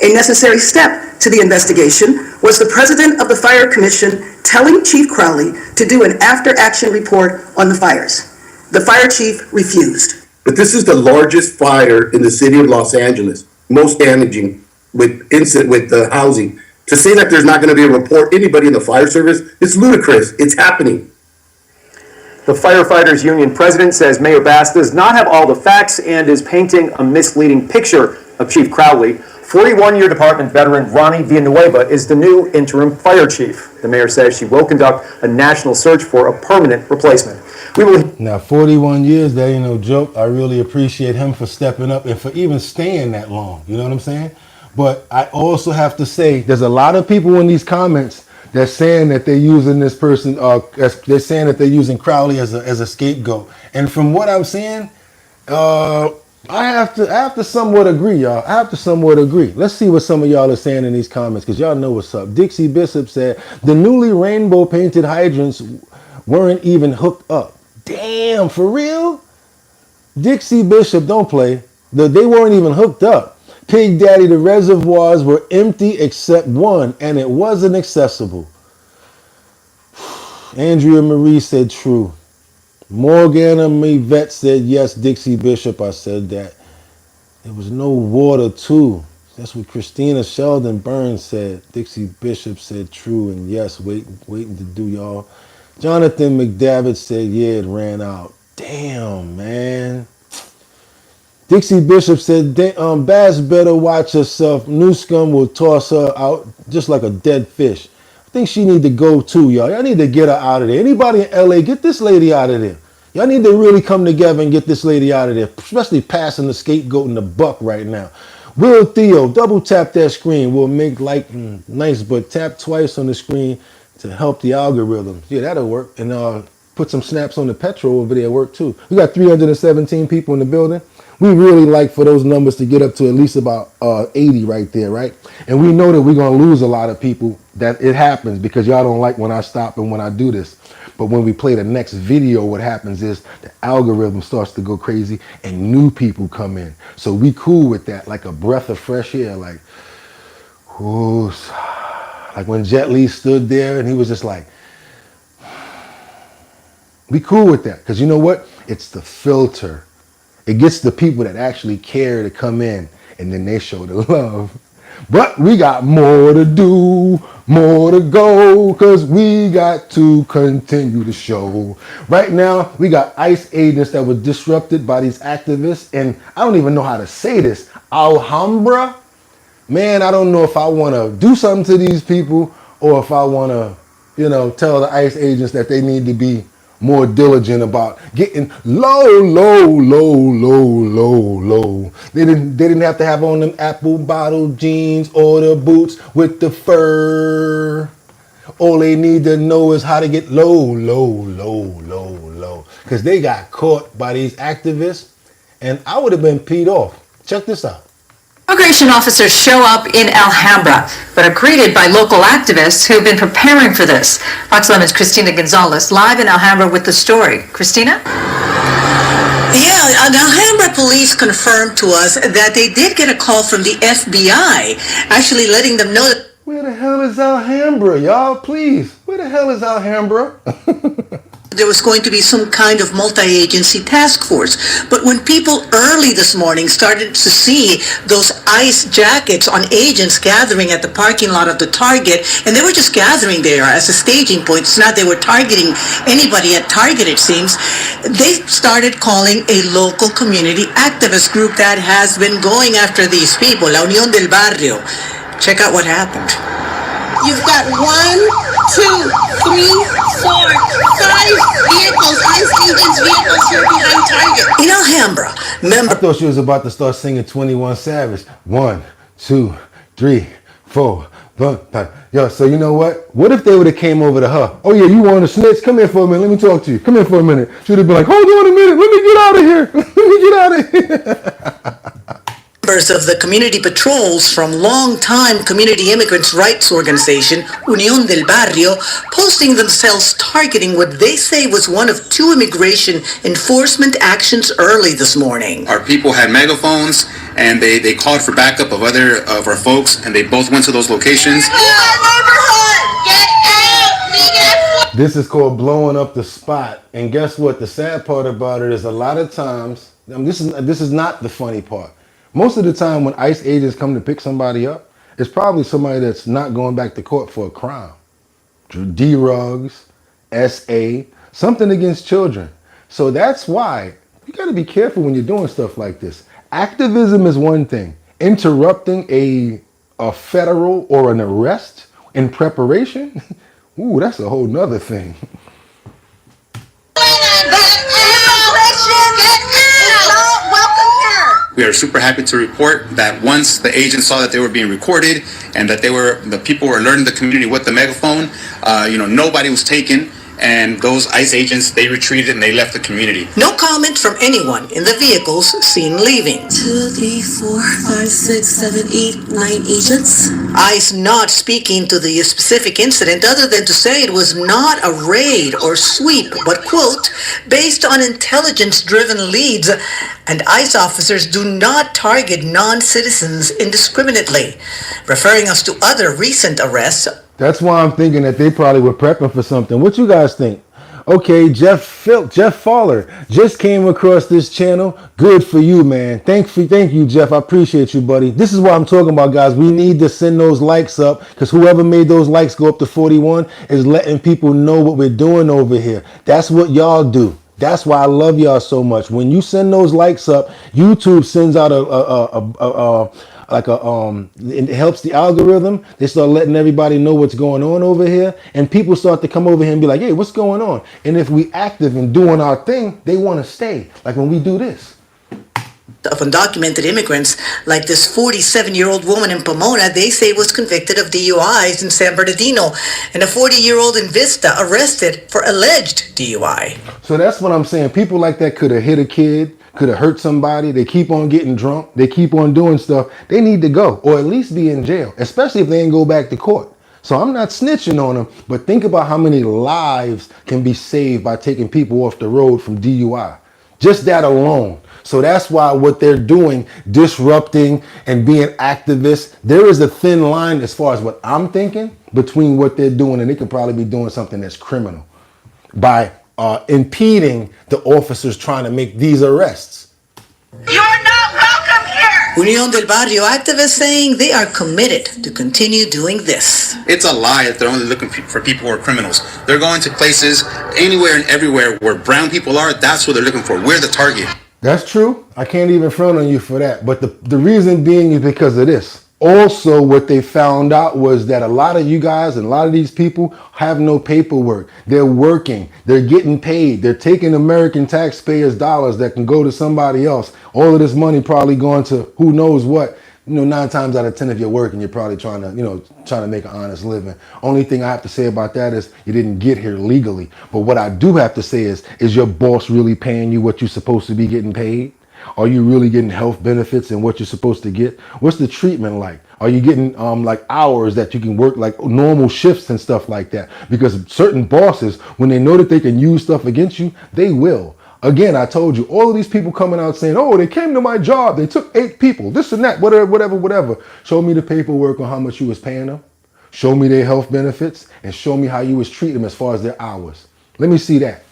Speaker 16: A necessary step to the investigation was the president of the Fire Commission telling Chief Crowley to do an after-action report on the fires. The fire chief refused.
Speaker 11: But this is the largest fire in the city of Los Angeles, most damaging with housing. To say that there's not going to be a report, anybody in the fire service, it's ludicrous. It's happening.
Speaker 15: The Firefighters Union president says Mayor Bass does not have all the facts and is painting a misleading picture of Chief Crowley. 41-year department veteran Ronnie Villanueva is the new interim fire chief. The mayor says she will conduct a national search for a permanent replacement.
Speaker 1: Now, 41 years, that ain't no joke. I really appreciate him for stepping up and for even staying that long. You know what I'm saying? But I also have to say, there's a lot of people in these comments that's saying that they're using this person, they're saying that they're using Crowley as a scapegoat. And from what I'm saying, I have to somewhat agree, y'all. I have to somewhat agree. Let's see what some of y'all are saying in these comments, because y'all know what's up. Dixie Bishop said, the newly rainbow painted hydrants weren't even hooked up. Damn, for real? Dixie Bishop, don't play. They weren't even hooked up. Pig Daddy, the reservoirs were empty except one, and it wasn't accessible. Andrea Marie said true. Morgana Mavette said yes. Dixie Bishop, I said that. There was no water too. That's what Christina Sheldon Burns said. Dixie Bishop said true and yes. Waiting to do, y'all. Jonathan McDavitt said yeah, it ran out. Damn, man. Dixie Bishop said, Bass better watch herself. New Scum will toss her out just like a dead fish. I think she need to go too, y'all. Y'all need to get her out of there. Anybody in LA, get this lady out of there. Y'all need to really come together and get this lady out of there, especially passing the scapegoat and the buck right now. Will Theo, double tap that screen. We'll make like nice, but tap twice on the screen to help the algorithm. Yeah, that'll work. And put some snaps on the petrol over there, work too. We got 317 people in the building. We really like for those numbers to get up to at least about 80 right there, right? And we know that we're going to lose a lot of people. That it happens because y'all don't like when I stop and when I do this. But when we play the next video, what happens is the algorithm starts to go crazy and new people come in. So we cool with that, like a breath of fresh air, like, whoo, like when Jet Li stood there and he was just like, we cool with that. Because you know what? It's the filter. It gets the people that actually care to come in, and then they show the love. But we got more to do, more to go, because we got to continue the show. Right now, we got ICE agents that were disrupted by these activists, and I don't even know how to say this. Alhambra? Man, I don't know if I want to do something to these people or if I want to, tell the ICE agents that they need to be more diligent about getting low. They didn't have to have on them apple bottle jeans or the boots with the fur. All they need to know is how to get low. Because they got caught by these activists and I would have been peed off. Check this out.
Speaker 3: Immigration officers show up in Alhambra, but are greeted by local activists who have been preparing for this. Fox 11's Christina Gonzalez live in Alhambra with the story. Christina?
Speaker 17: Yeah, Alhambra police confirmed to us that they did get a call from the FBI, actually letting them know that...
Speaker 1: Where the hell is Alhambra, y'all? Please, where the hell is Alhambra?
Speaker 17: There was going to be some kind of multi-agency task force. But when people early this morning started to see those ICE jackets on agents gathering at the parking lot of the Target, and they were just gathering there as a staging point, it's not they were targeting anybody at Target, it seems, they started calling a local community activist group that has been going after these people, La Unión del Barrio. Check out what happened.
Speaker 18: You've got 1, 2, 3, 4, 5 vehicles, ICE agents vehicles here behind Target.
Speaker 17: In Alhambra,
Speaker 1: I thought she was about to start singing 21 Savage. 1, 2, 3, 4, 5. Yo, so you know what? What if they would have came over to her? Oh yeah, you want to snitch? Come here for a minute. Let me talk to you. Come here for a minute. She would have been like, hold on a minute. Let me get out of here. Let me get out of here.
Speaker 17: Members of the community patrols from long-time community immigrants' rights organization, Unión del Barrio, posting themselves targeting what they say was one of 2 immigration enforcement actions early this morning.
Speaker 19: Our people had megaphones and they called for backup of other of our folks, and they both went to those locations.
Speaker 1: This is called blowing up the spot. And guess what? The sad part about it is a lot of times This is not the funny part. Most of the time when ICE agents come to pick somebody up, it's probably somebody that's not going back to court for a crime. D-rugs, SA, something against children. So that's why you got to be careful when you're doing stuff like this. Activism is one thing. Interrupting a federal or an arrest in preparation, ooh, that's a whole nother thing.
Speaker 19: We are super happy to report that once the agents saw that they were being recorded and that the people were alerting the community with the megaphone, nobody was taken, and those ICE agents, they retreated and they left the community.
Speaker 17: No comment from anyone in the vehicles seen leaving.
Speaker 18: 2, 3, 4, 5, 6, 7, 8, 9 agents.
Speaker 17: ICE not speaking to the specific incident other than to say it was not a raid or sweep, but, quote, based on intelligence-driven leads, and ICE officers do not target non-citizens indiscriminately, referring us to other recent arrests.
Speaker 1: That's why I'm thinking that they probably were prepping for something. What you guys think? Okay, Jeff Fowler just came across this channel. Good for you, man. Thank you, Jeff. I appreciate you, buddy. This is what I'm talking about, guys. We need to send those likes up because whoever made those likes go up to 41 is letting people know what we're doing over here. That's what y'all do. That's why I love y'all so much. When you send those likes up, YouTube sends out it helps the algorithm. They start letting everybody know what's going on over here, and people start to come over here and be like, hey, what's going on? And if we active and doing our thing, they want to stay. Like when we do this.
Speaker 17: Of undocumented immigrants, like this 47-year-old woman in Pomona, they say was convicted of DUIs in San Bernardino, and a 40-year-old in Vista arrested for alleged DUI.
Speaker 1: So that's what I'm saying. People like that could have hit a kid, could have hurt somebody. They keep on getting drunk. They keep on doing stuff. They need to go, or at least be in jail, especially if they ain't go back to court. So I'm not snitching on them, but think about how many lives can be saved by taking people off the road from DUI. Just that alone. So that's why what they're doing, disrupting and being activists, there is a thin line as far as what I'm thinking between what they're doing, and they could probably be doing something that's criminal by impeding the officers trying to make these arrests.
Speaker 17: You're not welcome here! Unión del Barrio activists saying they are committed to continue doing this.
Speaker 19: It's a lie that they're only looking for people who are criminals. They're going to places anywhere and everywhere where brown people are. That's what they're looking for. We're the target.
Speaker 1: That's true. I can't even front on you for that. But the reason being is because of this. Also, what they found out was that a lot of you guys and a lot of these people have no paperwork. They're working. They're getting paid. They're taking American taxpayers' dollars that can go to somebody else. All of this money probably going to who knows what. 9 times out of 10, if you're working, you're probably trying to make an honest living. Only thing I have to say about that is you didn't get here legally. But what I do have to say is your boss really paying you what you're supposed to be getting paid? Are you really getting health benefits and what you're supposed to get? What's the treatment like? Are you getting like hours that you can work, like normal shifts and stuff like that? Because certain bosses, when they know that they can use stuff against you, they will. Again, I told you, all of these people coming out saying, oh, they came to my job, they took 8 people, this and that, whatever. Show me the paperwork on how much you was paying them. Show me their health benefits and show me how you was treating them as far as their hours. Let me see that.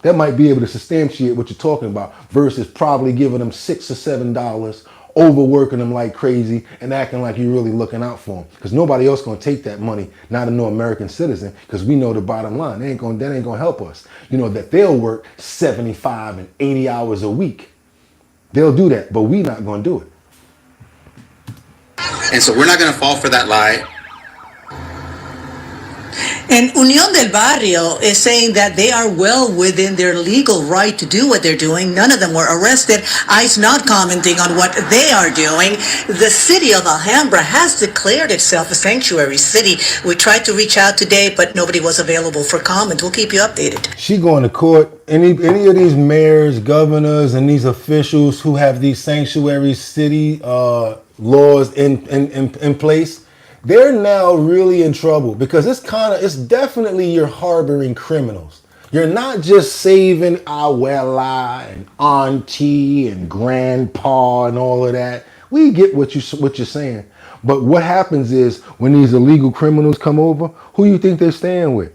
Speaker 1: That might be able to substantiate what you're talking about versus probably giving them $6 or $7, overworking them like crazy and acting like you're really looking out for them. Because nobody else going to take that money, not a no American citizen, because we know the bottom line. That ain't going to help us. That they'll work 75 and 80 hours a week. They'll do that, but we not going to do it.
Speaker 19: And so we're not going to fall for that lie.
Speaker 17: And Unión del Barrio is saying that they are well within their legal right to do what they're doing. None of them were arrested. ICE not commenting on what they are doing. The city of Alhambra has declared itself a sanctuary city. We tried to reach out today, but nobody was available for comment. We'll keep you updated.
Speaker 1: She going to court. Any of these mayors, governors, and these officials who have these sanctuary city laws in place, they're now really in trouble because it's definitely you're harboring criminals. You're not just saving abuela and auntie and grandpa and all of that. We get what you're saying. But what happens is when these illegal criminals come over, who you think they're staying with?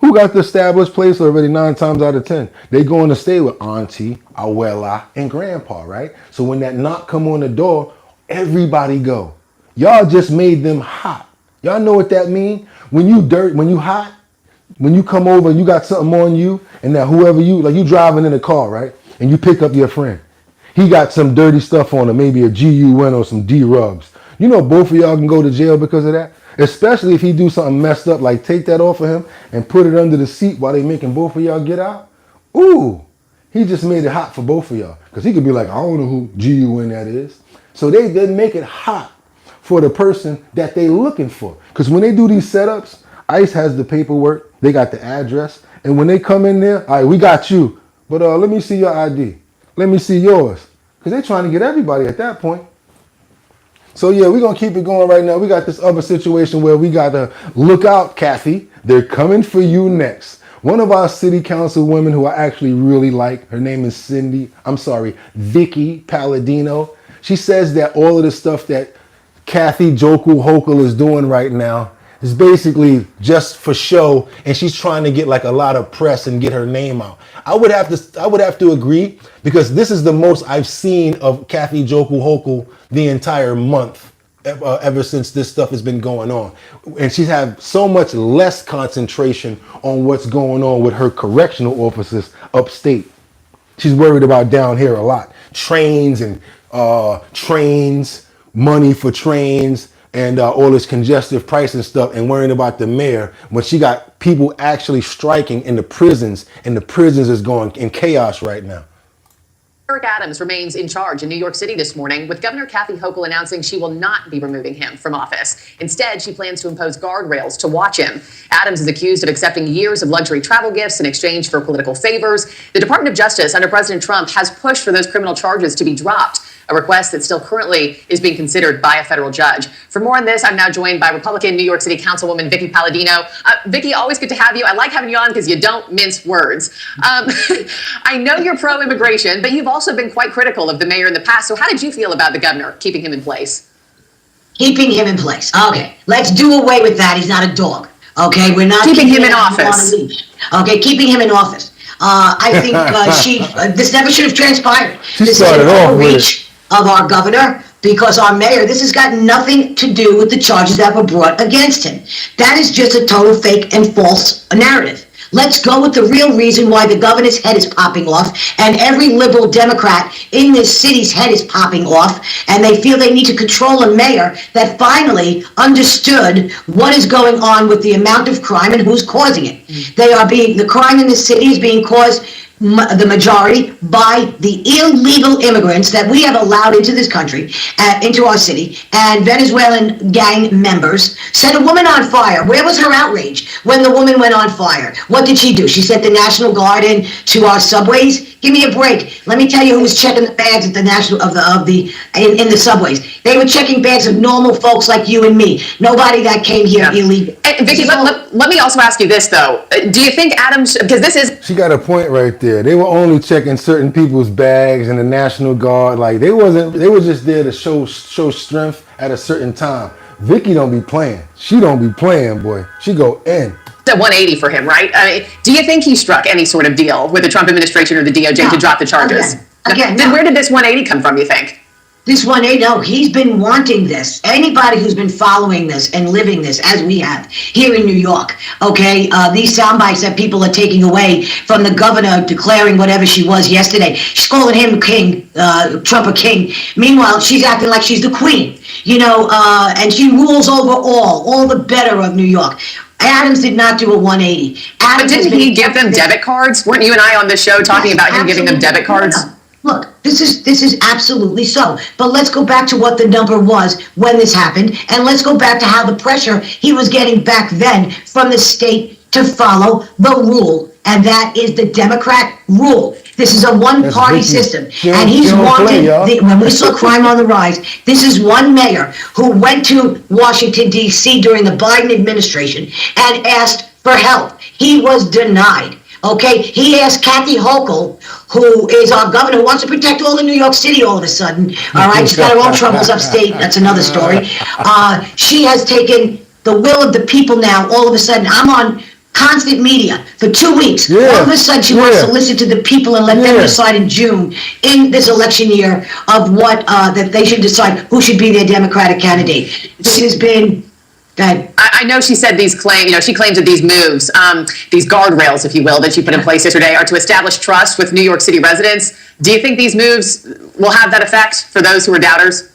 Speaker 1: Who got the established place already 9 times out of 10? They going to stay with auntie, abuela, and grandpa, right? So when that knock come on the door, everybody go. Y'all just made them hot. Y'all know what that mean? When you hot, when you come over and you got something on you, and that whoever you driving in a car, right? And you pick up your friend. He got some dirty stuff on him, maybe a GUN or some D-rubs. You know both of y'all can go to jail because of that? Especially if he do something messed up, like take that off of him and put it under the seat while they making both of y'all get out. Ooh, he just made it hot for both of y'all. Because he could be like, I don't know who GUN that is. So they make it hot for the person that they looking for. Because when they do these setups, ICE has the paperwork, they got the address, and when they come in there, all right, we got you, but let me see your ID. Let me see yours. Because they're trying to get everybody at that point. So yeah, we're going to keep it going right now. We got this other situation where we got to look out, Kathy. They're coming for you next. One of our city council women who I actually really like, her name is Vicky Palladino. She says that all of the stuff that Kathy Joku Hochul is doing right now is basically just for show, and she's trying to get like a lot of press and get her name out. I would have to agree, because this is the most I've seen of Kathy Joku Hochul the entire month ever since this stuff has been going on. And she's had so much less concentration on what's going on with her correctional officers upstate. She's worried about down here a lot. Trains, money for trains, and all this congestive price and stuff, and worrying about the mayor when she got people actually striking in the prisons, and the prisons is going in chaos right now.
Speaker 2: Eric Adams remains in charge in New York City this morning, with Governor Kathy Hochul announcing she will not be removing him from office. Instead, she plans to impose guardrails to watch him. Adams is accused of accepting years of luxury travel gifts in exchange for political favors. The Department of Justice under President Trump has pushed for those criminal charges to be dropped, a request that still currently is being considered by a federal judge. For more on this, I'm now joined by Republican New York City Councilwoman Vicky Palladino. Vicky, always good to have you. I like having you on because you don't mince words. I know you're pro-immigration, but you've also been quite critical of the mayor in the past. So how did you feel about the governor keeping him in place?
Speaker 20: Keeping him in place. Okay, let's do away with that. He's not a dog. Okay, we're not
Speaker 2: keeping him in office.
Speaker 20: Okay, keeping him in office. I think this never should have transpired. This is an overreach of our governor, because our mayor, this has got nothing to do with the charges that were brought against him. That is just a total fake and false narrative. Let's go with the real reason why the governor's head is popping off, and every liberal Democrat in this city's head is popping off, and they feel they need to control a mayor that finally understood what is going on with the amount of crime and who's causing it. The crime in this city is being caused, the majority, by the illegal immigrants that we have allowed into this country, into our city, and Venezuelan gang members set a woman on fire. Where was her outrage when the woman went on fire? What did she do? She sent the National Guard in to our subways? Give me a break. Let me tell you who was checking the bags at the in the subways. They were checking bags of normal folks like you and me. Nobody that came here illegal.
Speaker 2: And Vicky, let me also ask you this though. Do you think Adams, because this is...
Speaker 1: She got a point right there. They were only checking certain people's bags, and the National Guard, like they were just there to show strength at a certain time. Vicky don't be playing. She don't be playing, boy. She go in.
Speaker 2: A 180 for him, right? I mean, do you think he struck any sort of deal with the Trump administration or the DOJ to drop the charges? Where did this 180 come from, you think?
Speaker 20: This 180, no, he's been wanting this. Anybody who's been following this and living this, as we have here in New York, okay, these sound bites that people are taking away from the governor declaring whatever she was yesterday. She's calling him king, Trump a king. Meanwhile, she's acting like she's the queen, and she rules over all the better of New York. Adams did not do a 180.
Speaker 2: But didn't he give them debit cards? Weren't you and I on this show talking about him giving them debit cards?
Speaker 20: No. Look, this is absolutely so. But let's go back to what the number was when this happened, and let's go back to how the pressure he was getting back then from the state to follow the rule, and that is the Democrat rule. This is a one-party system, and he's wanted, when we saw crime on the rise, this is one mayor who went to Washington, D.C. during the Biden administration and asked for help. He was denied. Okay, he asked Kathy Hochul, who is our governor, who wants to protect all of New York City all of a sudden. All right, she's got her own troubles upstate. That's another story. She has taken the will of the people now. All of a sudden, I'm on constant media for 2 weeks.
Speaker 1: Yeah.
Speaker 20: All of a sudden, she wants to listen to the people and let them decide in June, in this election year, of what, that they should decide who should be their Democratic candidate. This has been,
Speaker 2: I know she said these she claims that these moves, these guardrails, if you will, that she put in place yesterday are to establish trust with New York City residents. Do you think these moves will have that effect for those who are doubters?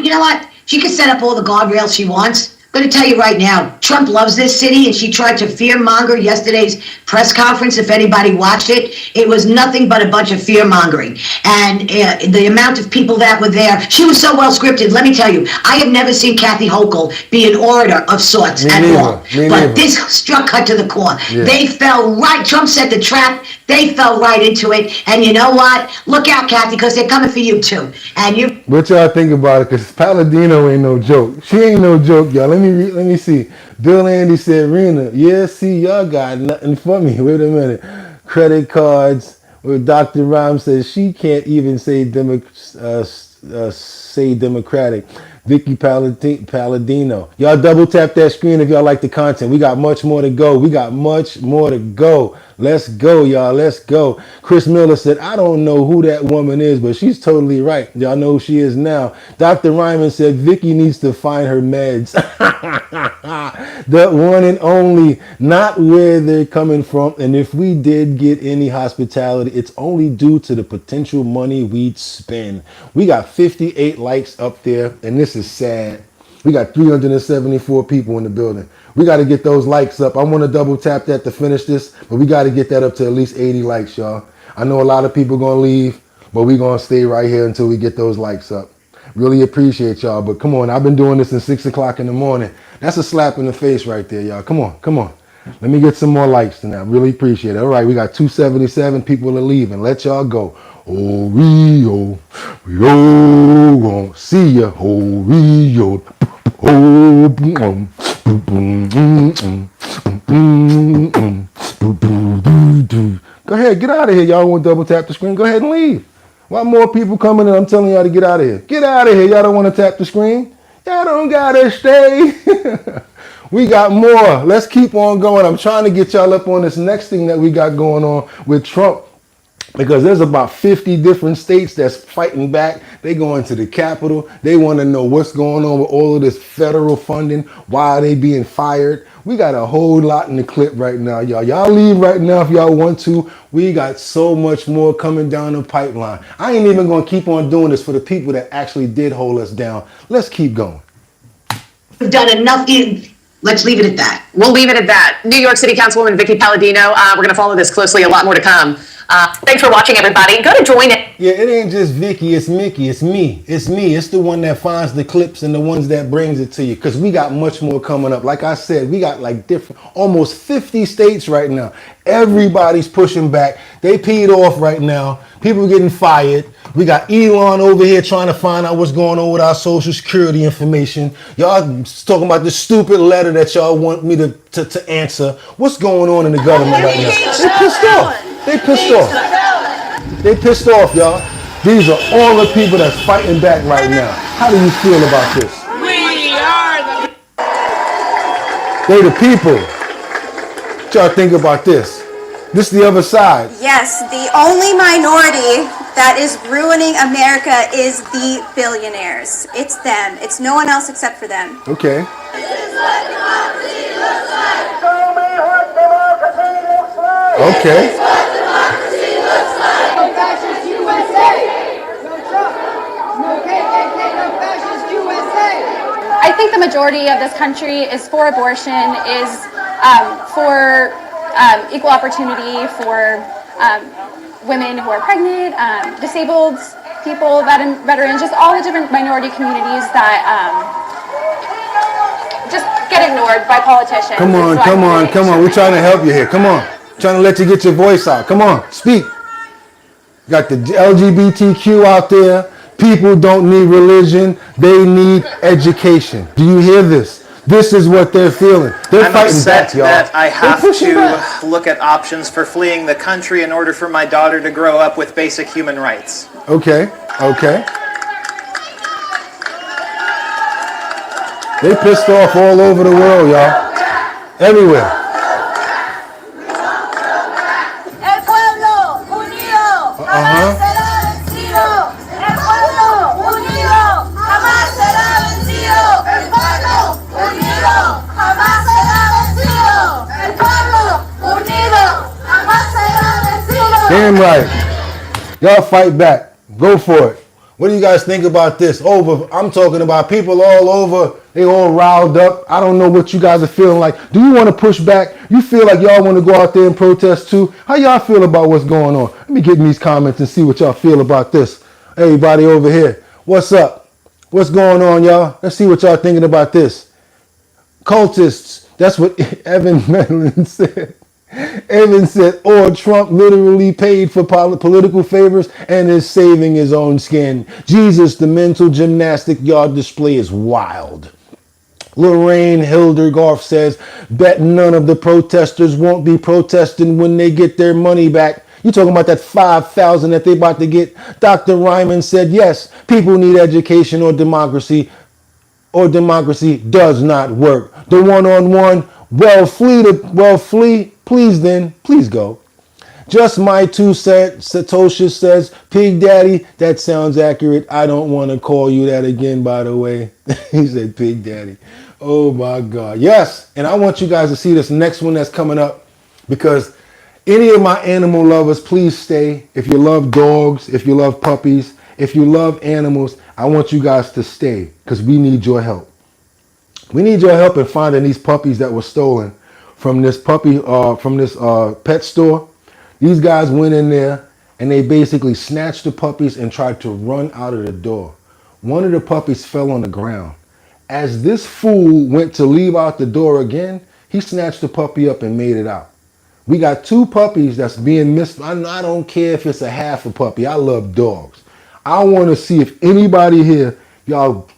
Speaker 20: you know what? She can set up all the guardrails she wants. I'm going to tell you right now, Trump loves this city, and she tried to fear-monger yesterday's press conference. If anybody watched it, it was nothing but a bunch of fear-mongering. And the amount of people that were there, she was so well-scripted. Let me tell you, I have never seen Kathy Hochul be an orator of sorts at all. But this struck her to the core.
Speaker 1: Yeah.
Speaker 20: They fell right. Trump set the trap. They fell right into it. And you know what? Look out, Kathy, because they're coming for you, too. And you...
Speaker 1: What y'all think about it? Because Palladino ain't no joke. She ain't no joke, y'all. Let me see. Bill Andy said, Rena, yeah, see, y'all got nothing for me. Wait a minute. Credit cards. Where Dr. Rhyme says she can't even say Democratic. Vicky Palladino. Y'all double tap that screen if y'all like the content. We got much more to go. Let's go, y'all. Let's go. Chris Miller said, I don't know who that woman is, but she's totally right. Y'all know who she is now. Dr. Ryman said, Vicky needs to find her meds. The one and only, not where they're coming from. And if we did get any hospitality, it's only due to the potential money we'd spend. We got 58 likes up there, and this is sad. We got 374 people in the building. We got to get those likes up. I want to double tap that to finish this, but we got to get that up to at least 80 likes, y'all. I know a lot of people going to leave, but we're going to stay right here until we get those likes up. Really appreciate y'all, but come on. I've been doing this since 6 o'clock in the morning. That's a slap in the face right there, y'all. Come on. Let me get some more likes tonight. Really appreciate it. All right, we got 277 people are leaving. Let y'all go. Oh, we won't see ya. Oh, we Go ahead, get out of here. Y'all want to double tap the screen? Go ahead and leave. Why more people coming in? I'm telling y'all to get out of here. Get out of here. Y'all don't want to tap the screen? Y'all don't gotta stay. We got more. Let's keep on going. I'm trying to get y'all up on this next thing that we got going on with Trump, because there's about 50 different states that's fighting back. They going to the Capitol. They want to know what's going on with all of this federal funding. Why are they being fired? We got a whole lot in the clip right now, y'all. Y'all leave right now if y'all want to. We got so much more coming down the pipeline. I ain't even going to keep on doing this for the people that actually did hold us down. Let's keep going.
Speaker 20: We've done enough. Let's leave it at that.
Speaker 2: We'll leave it at that. New York City Councilwoman Vicky Palladino. We're going to follow this closely. A lot more to come. Thanks for watching, everybody. Go to join it.
Speaker 1: Yeah, it ain't just Vicky, it's Mickey, it's me. It's me. It's the one that finds the clips and the ones that brings it to you, because we got much more coming up. Like I said, we got like almost 50 states right now. Everybody's pushing back. They peed off right now. People getting fired. We got Elon over here trying to find out what's going on with our social security information. Y'all talking about this stupid letter that y'all want me to answer. What's going on in the government right now? They pissed off. They pissed off, y'all. These are all the people that's fighting back right now. How do you feel about this?
Speaker 18: We are
Speaker 1: They the people. What y'all think about this? This is the other side.
Speaker 21: Yes, the only minority that is ruining America is the billionaires. It's them. It's no one else except for them.
Speaker 1: Okay.
Speaker 18: This is what democracy looks like.
Speaker 1: Okay.
Speaker 18: This is what democracy looks like. No fascist USA. No Trump. No KKK. No fascist USA.
Speaker 22: I think the majority of this country is for abortion, is for equal opportunity for women who are pregnant, disabled people, veterans, just all the different minority communities that just get ignored by politicians.
Speaker 1: Come on. We're trying to help you here. Come on. Trying to let you get your voice out. Come on, speak. Got the LGBTQ out there. People don't need religion. They need education. Do you hear this? This is what they're feeling. They're fighting back, y'all.
Speaker 23: That I have to look at options for fleeing the country in order for my daughter to grow up with basic human rights.
Speaker 1: Okay. They pissed off all over the world, y'all. Everywhere.
Speaker 18: El pueblo unido jamás será vencido. El pueblo unido jamás será vencido. El pueblo unido jamás será vencido. El pueblo unido jamás será vencido.
Speaker 1: Damn right. Y'all fight back. Go for it. What do you guys think about this? I'm talking about people all over. They all riled up. I don't know what you guys are feeling like. Do you want to push back? You feel like y'all want to go out there and protest too? How y'all feel about what's going on? Let me get in these comments and see what y'all feel about this. Everybody over here. What's up? What's going on, y'all? Let's see what y'all thinking about this. Cultists. That's what Evan Medlin said. Evan said, or Trump literally paid for political favors and is saving his own skin. Jesus, the mental gymnastic yard display is wild. Lorraine Hildergoff says, bet none of the protesters won't be protesting when they get their money back. You talking about that $5,000 that they about to get? Dr. Ryman said, yes, people need education or democracy does not work. The one-on-one, flee, please go. Just my 2 cents, Satoshi says, Pig Daddy, that sounds accurate. I don't want to call you that again, by the way. He said Pig Daddy. Oh my God. Yes, and I want you guys to see this next one that's coming up, because any of my animal lovers, please stay. If you love dogs, if you love puppies, if you love animals, I want you guys to stay, because we need your help. We need your help in finding these puppies that were stolen from this pet store. These guys went in there and they basically snatched the puppies and tried to run out of the door. One of the puppies fell on the ground. As this fool went to leave out the door again, he snatched the puppy up and made it out. We got 2 puppies that's being missed. I don't care if it's a half a puppy. I love dogs. I want to see if anybody here,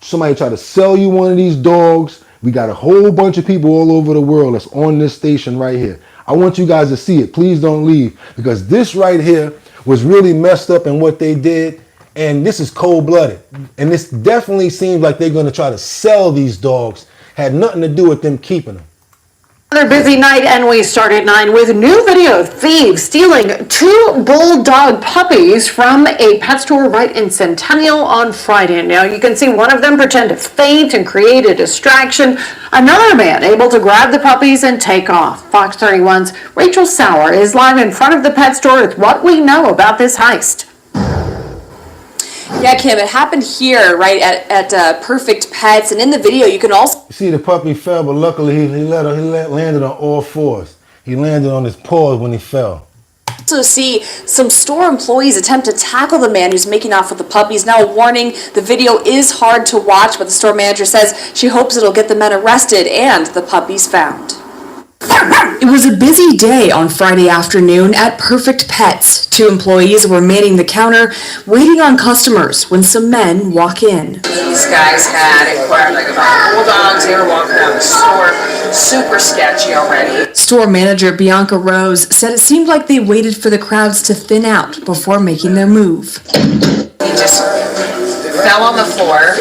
Speaker 1: somebody try to sell you one of these dogs. We got a whole bunch of people all over the world that's on this station right here. I want you guys to see it. Please don't leave, because this right here was really messed up in what they did. And this is cold-blooded. And this definitely seems like they're going to try to sell these dogs. Had nothing to do with them keeping them.
Speaker 4: Another busy night, and we start at 9 with new video of thieves stealing 2 bulldog puppies from a pet store right in Centennial on Friday. Now you can see one of them pretend to faint and create a distraction. Another man able to grab the puppies and take off. Fox 31's Rachel Sauer is live in front of the pet store with what we know about this heist.
Speaker 10: Yeah, Kim, it happened here, right, at Perfect Pets, and in the video you can also
Speaker 1: see the puppy fell, but luckily he landed on all fours. He landed on his paws when he fell.
Speaker 10: also see some store employees attempt to tackle the man who's making off with the puppies. Now, a warning, the video is hard to watch, but the store manager says she hopes it'll get the men arrested and the puppies found.
Speaker 6: It was a busy day on Friday afternoon at Perfect Pets. 2 employees were manning the counter, waiting on customers when some men walk in.
Speaker 10: These guys had inquired about bulldogs. They were walking around the store, super sketchy already.
Speaker 6: Store manager Bianca Rose said it seemed like they waited for the crowds to thin out before making their move.
Speaker 10: He just fell on the floor,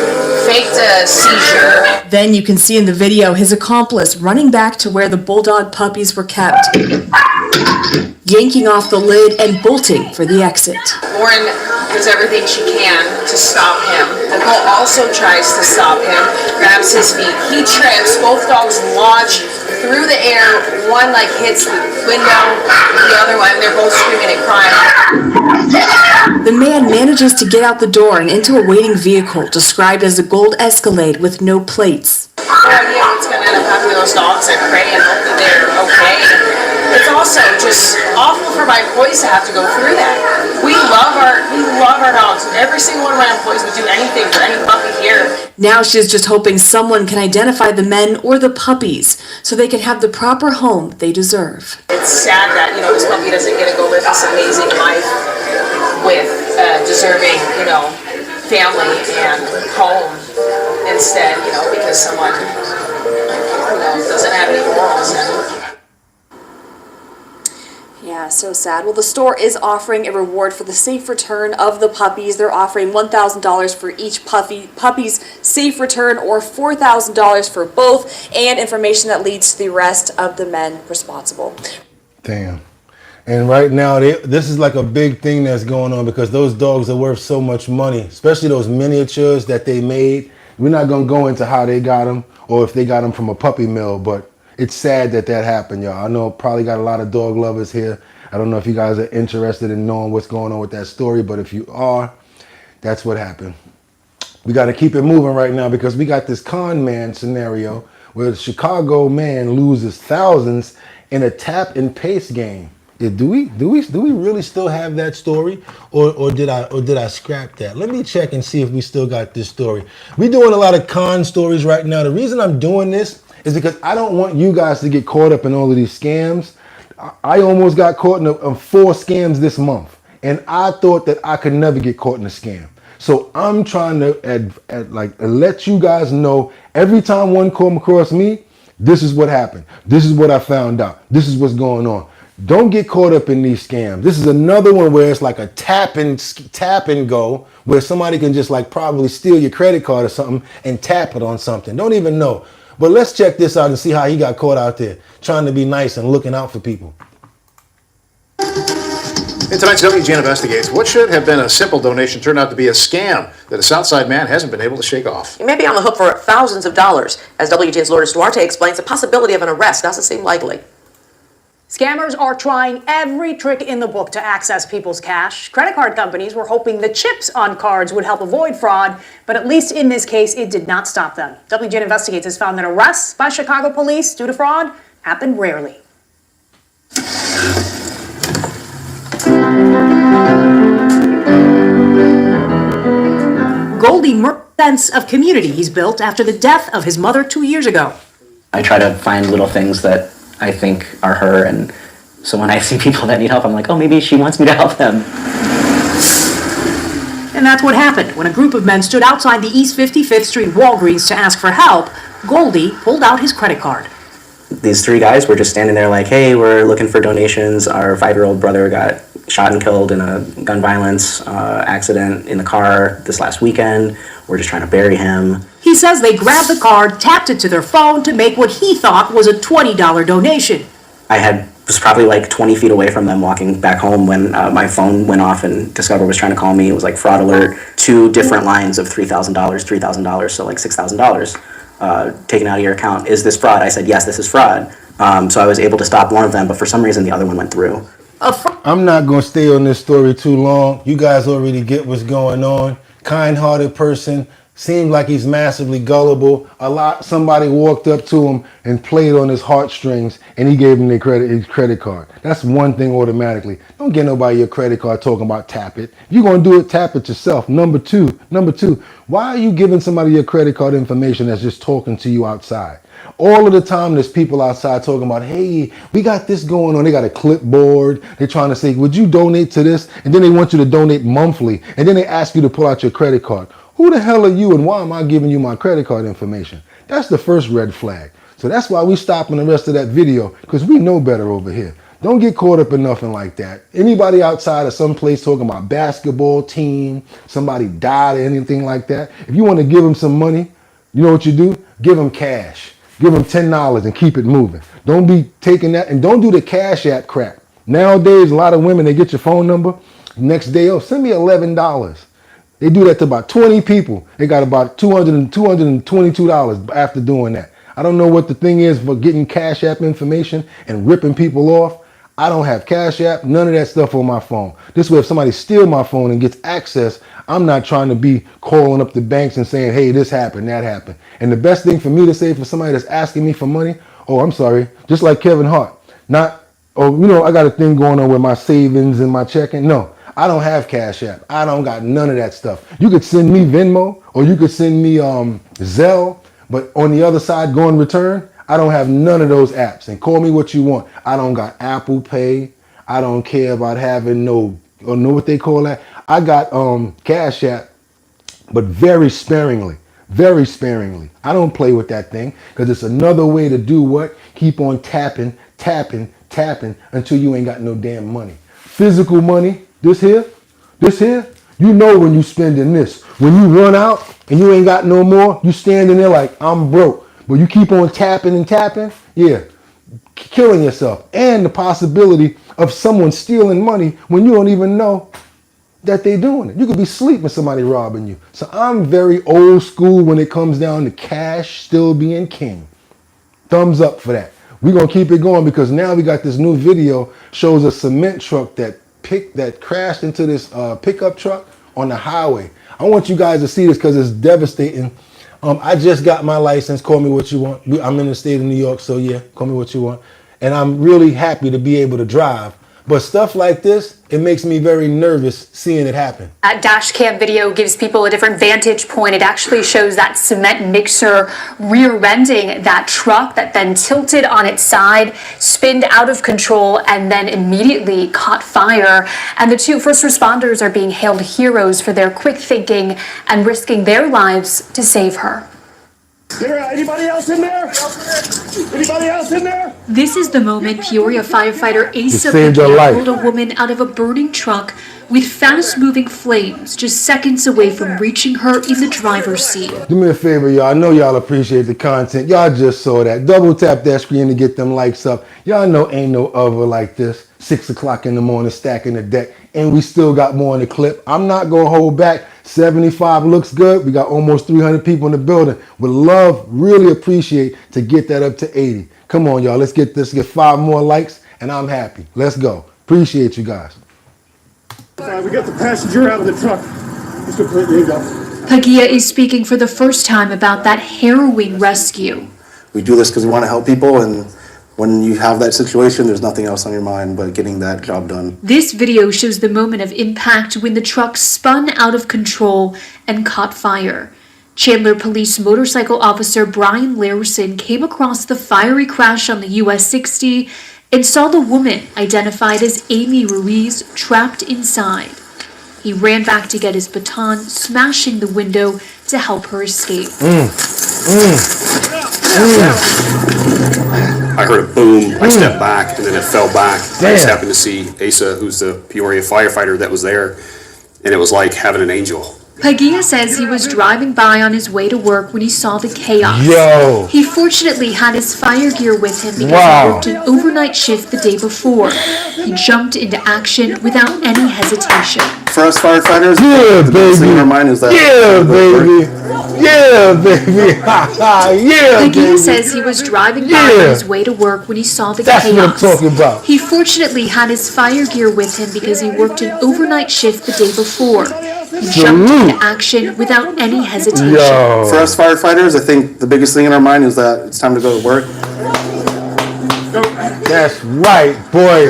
Speaker 10: faked a seizure.
Speaker 6: Then you can see in the video his accomplice running back to where the bulldog puppies were kept, yanking off the lid and bolting for the exit.
Speaker 10: Lauren does everything she can to stop him. Nicole also tries to stop him, grabs his feet. He trips, both dogs launch through the air. One hits the window, the other one, they're both screaming and crying.
Speaker 6: The man manages to get out the door and into a waiting vehicle described as a gold Escalade with no plates.
Speaker 10: No idea what's going to end up happening to those dogs. I pray and hope that they're okay. It's also just awful for my employees to have to go through that. We love our dogs. Every single one of my employees would do anything for any puppy here.
Speaker 6: Now she's just hoping someone can identify the men or the puppies so they can have the proper home they deserve.
Speaker 10: It's sad that, this puppy doesn't get to go live this amazing life with deserving, family and home instead, because someone, doesn't have any morals. Yeah, so sad. Well, the store is offering a reward for the safe return of the puppies. They're offering $1,000 for each puppy's
Speaker 6: safe return or $4,000 for both, and information that leads to the arrest of the men responsible.
Speaker 1: Damn. And right now, this is like a big thing that's going on because those dogs are worth so much money, especially those miniatures that they made. We're not going to go into how they got them or if they got them from a puppy mill, but it's sad that happened, y'all. I know probably got a lot of dog lovers here. I don't know if you guys are interested in knowing what's going on with that story, but if you are, that's what happened. We got to keep it moving right now because we got this con man scenario where the Chicago man loses thousands in a tap and paste game. Do we really still have that story, or did I scrap that? Let me check and see if we still got this story. We're doing a lot of con stories right now. The reason I'm doing this is because I don't want you guys to get caught up in all of these scams. I almost got caught in 4 scams this month, and I thought that I could never get caught in a scam. So I'm trying to let you guys know every time one come across me, this is what happened. This is what I found out. This is what's going on. Don't get caught up in these scams. This is another one where it's like a tap and go, where somebody can just like probably steal your credit card or something and tap it on something. Don't even know. But let's check this out and see how he got caught out there trying to be nice and looking out for people.
Speaker 7: In tonight's WGN Investigates, what should have been a simple donation turned out to be a scam that a Southside man hasn't been able to shake off.
Speaker 10: You may be on the hook for thousands of dollars. As WGN's Lourdes Duarte explains, the possibility of an arrest doesn't seem likely.
Speaker 8: Scammers are trying every trick in the book to access people's cash. Credit card companies were hoping the chips on cards would help avoid fraud, but at least in this case, it did not stop them. WGN Investigates has found that arrests by Chicago police due to fraud happen rarely. Goldie Murphy's sense of community he's built after the death of his mother 2 years ago.
Speaker 9: I try to find little things that I think are her, and so when I see people that need help, I'm like, oh, maybe she wants me to help them.
Speaker 8: And that's what happened when a group of men stood outside the East 55th Street Walgreens to ask for help. Goldie pulled out his credit card.
Speaker 9: These 3 guys were just standing there like, hey, we're looking for donations. Our 5-year-old brother got shot and killed in a gun violence accident in the car this last weekend. We're just trying to bury him.
Speaker 8: He says they grabbed the card, tapped it to their phone to make what he thought was a $20 donation.
Speaker 9: I was probably like 20 feet away from them walking back home when my phone went off and Discover was trying to call me. It was like fraud alert. 2 different lines of $3,000, so like $6,000 taken out of your account. Is this fraud? I said, yes, this is fraud. So I was able to stop one of them, but for some reason the other one went through.
Speaker 1: I'm not going to stay on this story too long. You guys already get what's going on. Kind-hearted person. Seemed like he's massively gullible. Somebody walked up to him and played on his heartstrings, and he gave him his credit card. That's one thing automatically. Don't get nobody your credit card talking about tap it. If you're gonna do it, tap it yourself. Number two, why are you giving somebody your credit card information that's just talking to you outside? All of the time there's people outside talking about, hey, we got this going on. They got a clipboard. They're trying to say, would you donate to this? And then they want you to donate monthly. And then they ask you to pull out your credit card. Who the hell are you and why am I giving you my credit card information? That's the first red flag. So that's why we stopping the rest of that video, because we know better over here. Don't get caught up in nothing like that. Anybody outside of some place talking about basketball team, somebody died or anything like that, if you want to give them some money, you know what you do? Give them cash. Give them $10 and keep it moving. Don't be taking that, and don't do the Cash App crap. Nowadays, a lot of women, they get your phone number. Next day, oh, send me $11. They do that to about 20 people. They got about $222 after doing that. I don't know what the thing is for getting Cash App information and ripping people off. I don't have Cash App, none of that stuff on my phone. This way, if somebody steals my phone and gets access, I'm not trying to be calling up the banks and saying, hey, this happened, that happened. And the best thing for me to say for somebody that's asking me for money, oh, I'm sorry, just like Kevin Hart. I got a thing going on with my savings and my checking. No, I don't have Cash App. I don't got none of that stuff. You could send me Venmo or you could send me Zelle, but on the other side, go and return, I don't have none of those apps. And call me what you want. I don't got Apple Pay. I don't care about having know what they call that. I got Cash App, but very sparingly. Very sparingly. I don't play with that thing because it's another way to do what? Keep on tapping until you ain't got no damn money. Physical money, this here, you know when you spending this. When you run out, and you ain't got no more, you standing there like, I'm broke. But you keep on tapping and tapping, yeah, killing yourself. And the possibility of someone stealing money when you don't even know that they doing it. You could be asleep when somebody robbing you. So I'm very old school when it comes down to cash still being king. Thumbs up for that. We're going to keep it going because now we got this new video shows a cement truck that crashed into this pickup truck on the highway. I want you guys to see this because it's devastating. I just got my license. Call me what you want. I'm in the state of New York, so yeah, call me what you want. And I'm really happy to be able to drive. But stuff like this, it makes me very nervous seeing it happen.
Speaker 5: That dash cam video gives people a different vantage point. It actually shows that cement mixer rear-ending that truck that then tilted on its side, spinned out of control, and then immediately caught fire. And the two first responders are being hailed heroes for their quick thinking and risking their lives to save her.
Speaker 12: Anybody else in there? Anybody else in there?
Speaker 5: This is the moment Peoria firefighter Asa
Speaker 1: saved your life.
Speaker 5: pulled a woman out of a burning truck with fast-moving flames just seconds away from reaching her in the driver's seat.
Speaker 1: Do me a favor, y'all. I know y'all appreciate the content. Y'all just saw that. Double tap that screen to get them likes up. Y'all know ain't no other like this. 6 o'clock in the morning, stacking the deck. And we still got more in the clip. I'm not going to hold back. 75 looks good. We got almost 300 people in the building. Would love, really appreciate to get that up to 80. Come on, y'all. Let's get 5 more likes, and I'm happy. Let's go. Appreciate you guys.
Speaker 12: We got the passenger out of the truck. Just completely go.
Speaker 5: He is speaking for the first time about that harrowing rescue.
Speaker 9: We do this because we want to help people, and when you have that situation, there's nothing else on your mind but getting that job done.
Speaker 5: This video shows the moment of impact when the truck spun out of control and caught fire. Chandler Police Motorcycle Officer Brian Larison came across the fiery crash on the US 60 and saw the woman identified as Amy Ruiz trapped inside. He ran back to get his baton, smashing the window to help her escape.
Speaker 13: I heard a boom, I stepped back, and then it fell back. I just happened to see Asa, who's the Peoria firefighter that was there, and it was like having an angel.
Speaker 5: He says he was driving by on his way to work when he saw the chaos.
Speaker 1: Yo.
Speaker 5: He fortunately had his fire gear with him because he worked an overnight shift the day before. He jumped into action without any hesitation.
Speaker 9: For us firefighters,
Speaker 1: the
Speaker 9: biggest thing in our mind is that
Speaker 5: He says he was driving by on his way to work when he saw the chaos.
Speaker 1: That's what I'm talking about.
Speaker 5: He fortunately had his fire gear with him because he worked an overnight shift the day before. He jumped into action without any hesitation.
Speaker 9: For us firefighters, I think the biggest thing in our mind is that it's time to go to work.
Speaker 1: That's right, boy.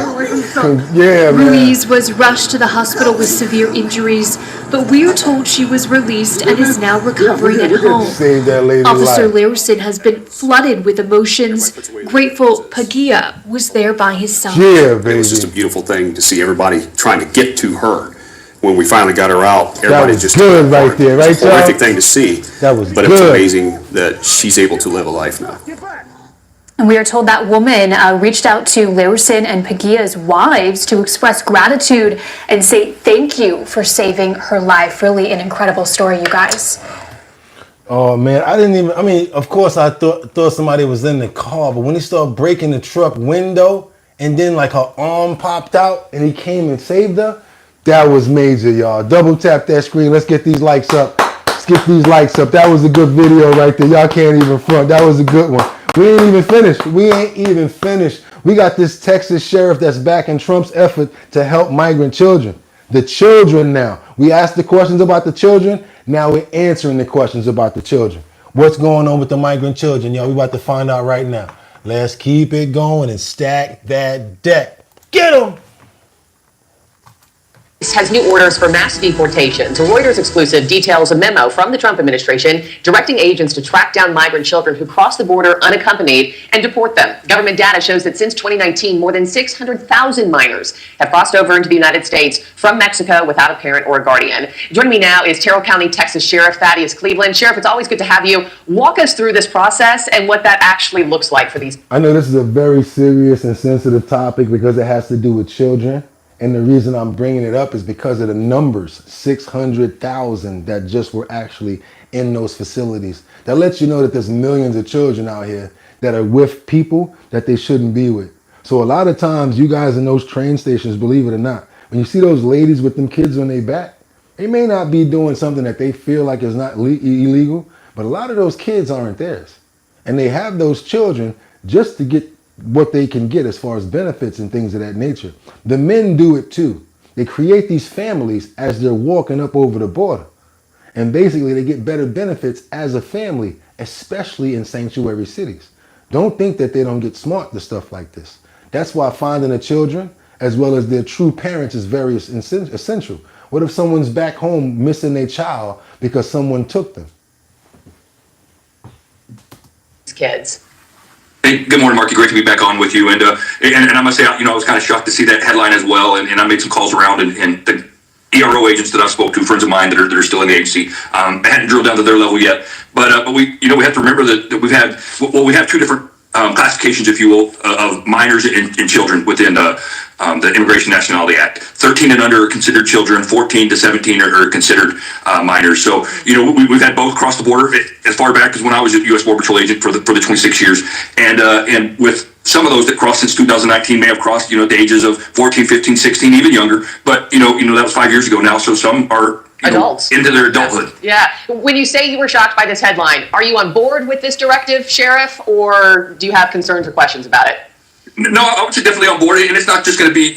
Speaker 1: Yeah, man.
Speaker 5: Ruiz was rushed to the hospital with severe injuries, but we're told she was released and is now recovering at home.
Speaker 1: Save that lady's
Speaker 5: Officer
Speaker 1: life.
Speaker 5: Larison has been flooded with emotions. Grateful Pagia was there by his side.
Speaker 1: Yeah,
Speaker 13: It was just a beautiful thing to see everybody trying to get to her. When we finally got her out, everybody
Speaker 1: was
Speaker 13: just
Speaker 1: good right there, right,
Speaker 13: It's a horrific
Speaker 1: y'all?
Speaker 13: thing to see.
Speaker 1: That was
Speaker 13: But it's
Speaker 1: good.
Speaker 13: amazing that she's able to live a life now.
Speaker 5: And we are told that woman reached out to Larison and Pagia's wives to express gratitude and say thank you for saving her life. Really an incredible story, you guys.
Speaker 1: Oh man, I mean, of course I thought somebody was in the car, but when he started breaking the truck window and then like her arm popped out and he came and saved her, that was major, y'all. Double tap that screen. Let's get these likes up. Let's get these likes up. That was a good video right there. Y'all can't even front. That was a good one. We ain't even finished. We got this Texas sheriff that's backing Trump's effort to help migrant children. The children now. We asked the questions about the children. Now we're answering the questions about the children. What's going on with the migrant children, y'all? We about to find out right now. Let's keep it going and stack that deck. Get them!
Speaker 2: Has new orders for mass deportations. A Reuters exclusive details a memo from the Trump administration directing agents to track down migrant children who cross the border unaccompanied and deport them. Government data shows that since 2019, more than 600,000 minors have crossed over into the United States from Mexico without a parent or a guardian. Joining me now is Terrell County, Texas Sheriff Thaddeus Cleveland. Sheriff, it's always good to have you. Walk us through this process and what that actually looks like for these.
Speaker 1: I know this is a very serious and sensitive topic because it has to do with children. And the reason I'm bringing it up is because of the numbers, 600,000 that just were actually in those facilities. That lets you know that there's millions of children out here that are with people that they shouldn't be with. So a lot of times you guys in those train stations, believe it or not, when you see those ladies with them kids on their back, they may not be doing something that they feel like is not illegal, but a lot of those kids aren't theirs. And they have those children just to get what they can get as far as benefits and things of that nature. The men do it too. They create these families as they're walking up over the border. And basically they get better benefits as a family, especially in sanctuary cities. Don't think that they don't get smart to stuff like this. That's why finding the children as well as their true parents is very essential. What if someone's back home missing their child because someone took them?
Speaker 2: Kids.
Speaker 11: Hey, good morning, Marky. Great to be back on with you. And I must say, I was kind of shocked to see that headline as well. And I made some calls around, and the ERO agents that I've spoke to, friends of mine that are still in the agency, I hadn't drilled down to their level yet. But we have to remember that we have two different classifications, if you will, of minors and children within the Immigration Nationality Act. 13 and under are considered children. 14 to 17 are considered minors. So we've had both across the border as far back as when I was a U.S. Border Patrol agent for the 26 years, and with some of those that crossed since 2019 may have crossed the ages of 14, 15, 16, even younger. But that was 5 years ago now. So some are
Speaker 2: adults
Speaker 11: into their adulthood.
Speaker 2: Yeah. When you say you were shocked by this headline, are you on board with this directive, Sheriff, or do you have concerns or questions about it?
Speaker 11: No, I would say definitely on board, and it's not just going to be,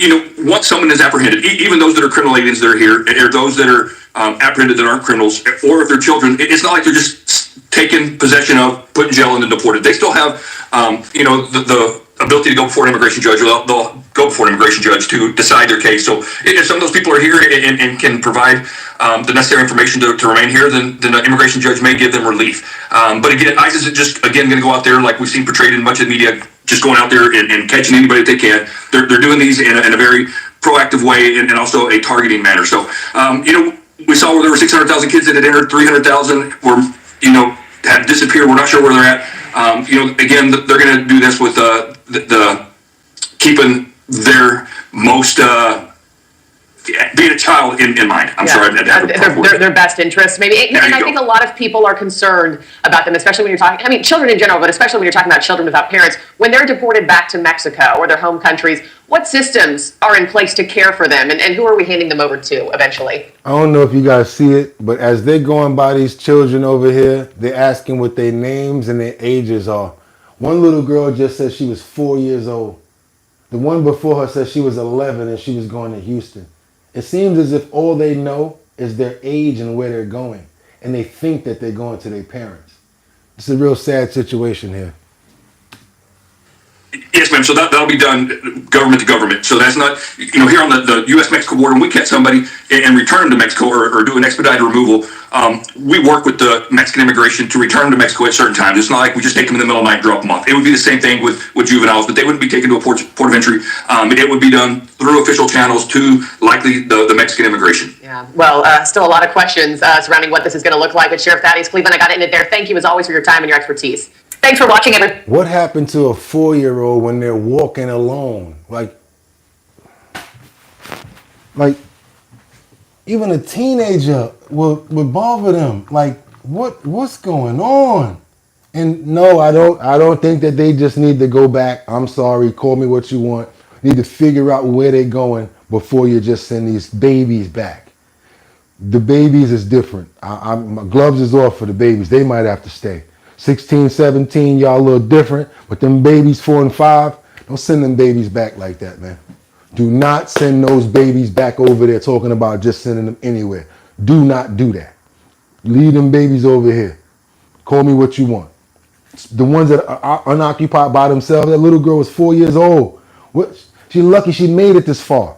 Speaker 11: once someone is apprehended, even those that are criminal aliens that are here, or those that are apprehended that aren't criminals, or if they're children, it's not like they're just taken possession of, put in jail, and then deported. They still have, the ability to go before an immigration judge, or they'll go before an immigration judge to decide their case. So if some of those people are here and can provide the necessary information to remain here, then the immigration judge may give them relief. But again, ICE isn't just, going to go out there like we've seen portrayed in much of the media, just going out there and catching anybody that they can. They're doing these in a very proactive way and also a targeting manner. So, we saw where there were 600,000 kids that had entered, 300,000 were, had disappeared. We're not sure where they're at. Again, they're going to do this with the keeping their most being a child in mind. I'm sorry, I had to
Speaker 2: their best interests, maybe. And I think a lot of people are concerned about them, especially when you're talking, children in general, but especially when you're talking about children without parents. When they're deported back to Mexico or their home countries, what systems are in place to care for them, and who are we handing them over to eventually?
Speaker 1: I don't know if you guys see it, but as they're going by these children over here, they're asking what their names and their ages are. One little girl just said she was 4 years old. The one before her said she was 11 and she was going to Houston. It seems as if all they know is their age and where they're going, and they think that they're going to their parents. It's a real sad situation here.
Speaker 11: Yes, ma'am. So that'll be done government to government. So that's not, here on the U.S.-Mexico border, when we catch somebody and return them to Mexico or do an expedited removal, we work with the Mexican immigration to return them to Mexico at certain times. It's not like we just take them in the middle of the night and drop them off. It would be the same thing with juveniles, but they wouldn't be taken to a port of entry. It would be done through official channels to likely the Mexican immigration.
Speaker 2: Yeah. Well, still a lot of questions surrounding what this is going to look like. But Sheriff Thaddeus Cleveland, I got to end it there. Thank you as always for your time and your expertise. Thanks for watching, everyone.
Speaker 1: What happened to a 4-year-old when they're walking alone? Like even a teenager would bother them. Like, what's going on? And no, I don't think that they just need to go back. I'm sorry, call me what you want. You need to figure out where they're going before you just send these babies back. The babies is different. My gloves is off for the babies. They might have to stay. 16, 17, y'all a little different. But them babies 4 and 5, don't send them babies back like that, man. Do not send those babies back over there talking about just sending them anywhere. Do not do that. Leave them babies over here. Call me what you want. The ones that are unoccupied by themselves, that little girl was 4 years old. She's lucky she made it this far.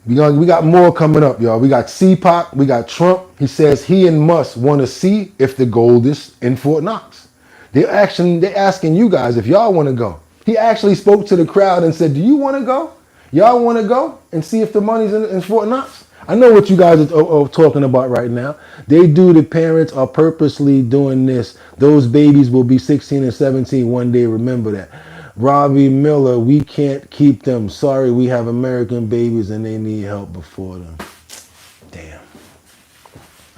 Speaker 1: We got more coming up, y'all. We got CPAC, we got Trump. He says he and Musk want to see if the gold is in Fort Knox. They're asking you guys if y'all want to go. He actually spoke to the crowd and said, do you want to go? Y'all want to go and see if the money's in Fort Knox? I know what you guys are talking about right now. The parents are purposely doing this. Those babies will be 16 and 17 one day, remember that. Robbie Miller, we can't keep them. Sorry, we have American babies and they need help before them. Damn.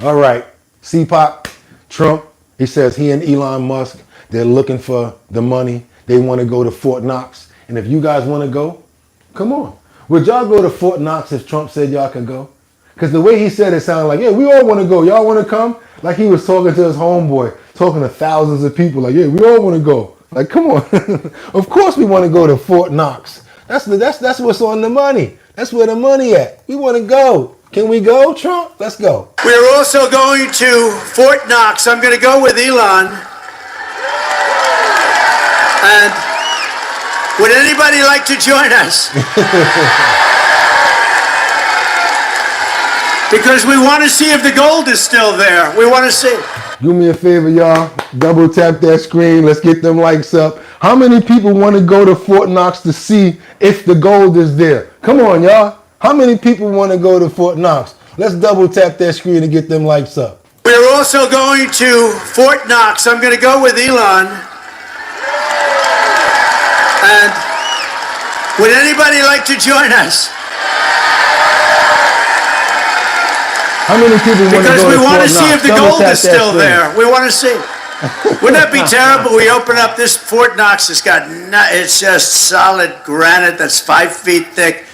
Speaker 1: All right. CPAC, Trump, he says he and Elon Musk, they're looking for the money. They want to go to Fort Knox. And if you guys want to go, come on. Would y'all go to Fort Knox if Trump said y'all could go? Because the way he said it sounded like, yeah, we all want to go. Y'all want to come? Like he was talking to his homeboy, talking to thousands of people. Like, yeah, we all want to go. Like, come on. Of course we want to go to Fort Knox. That's what's on the money. That's where the money at. We want to go. Can we go, Trump? Let's go.
Speaker 14: We're also going to Fort Knox. I'm going to go with Elon. And would anybody like to join us? Because we want to see if the gold is still there. We want to see.
Speaker 1: Do me a favor, y'all. Double tap that screen. Let's get them likes up. How many people want to go to Fort Knox to see if the gold is there? Come on, y'all. How many people want to go to Fort Knox? Let's double tap that screen and get them likes up.
Speaker 14: We're also going to Fort Knox. I'm going to go with Elon. And would anybody like to join us?
Speaker 1: How many people want to go to Fort Knox?
Speaker 14: Because we want to see if the gold is still there. We want to see. Wouldn't that be terrible? We open up this Fort Knox. It's just solid granite that's 5 feet thick.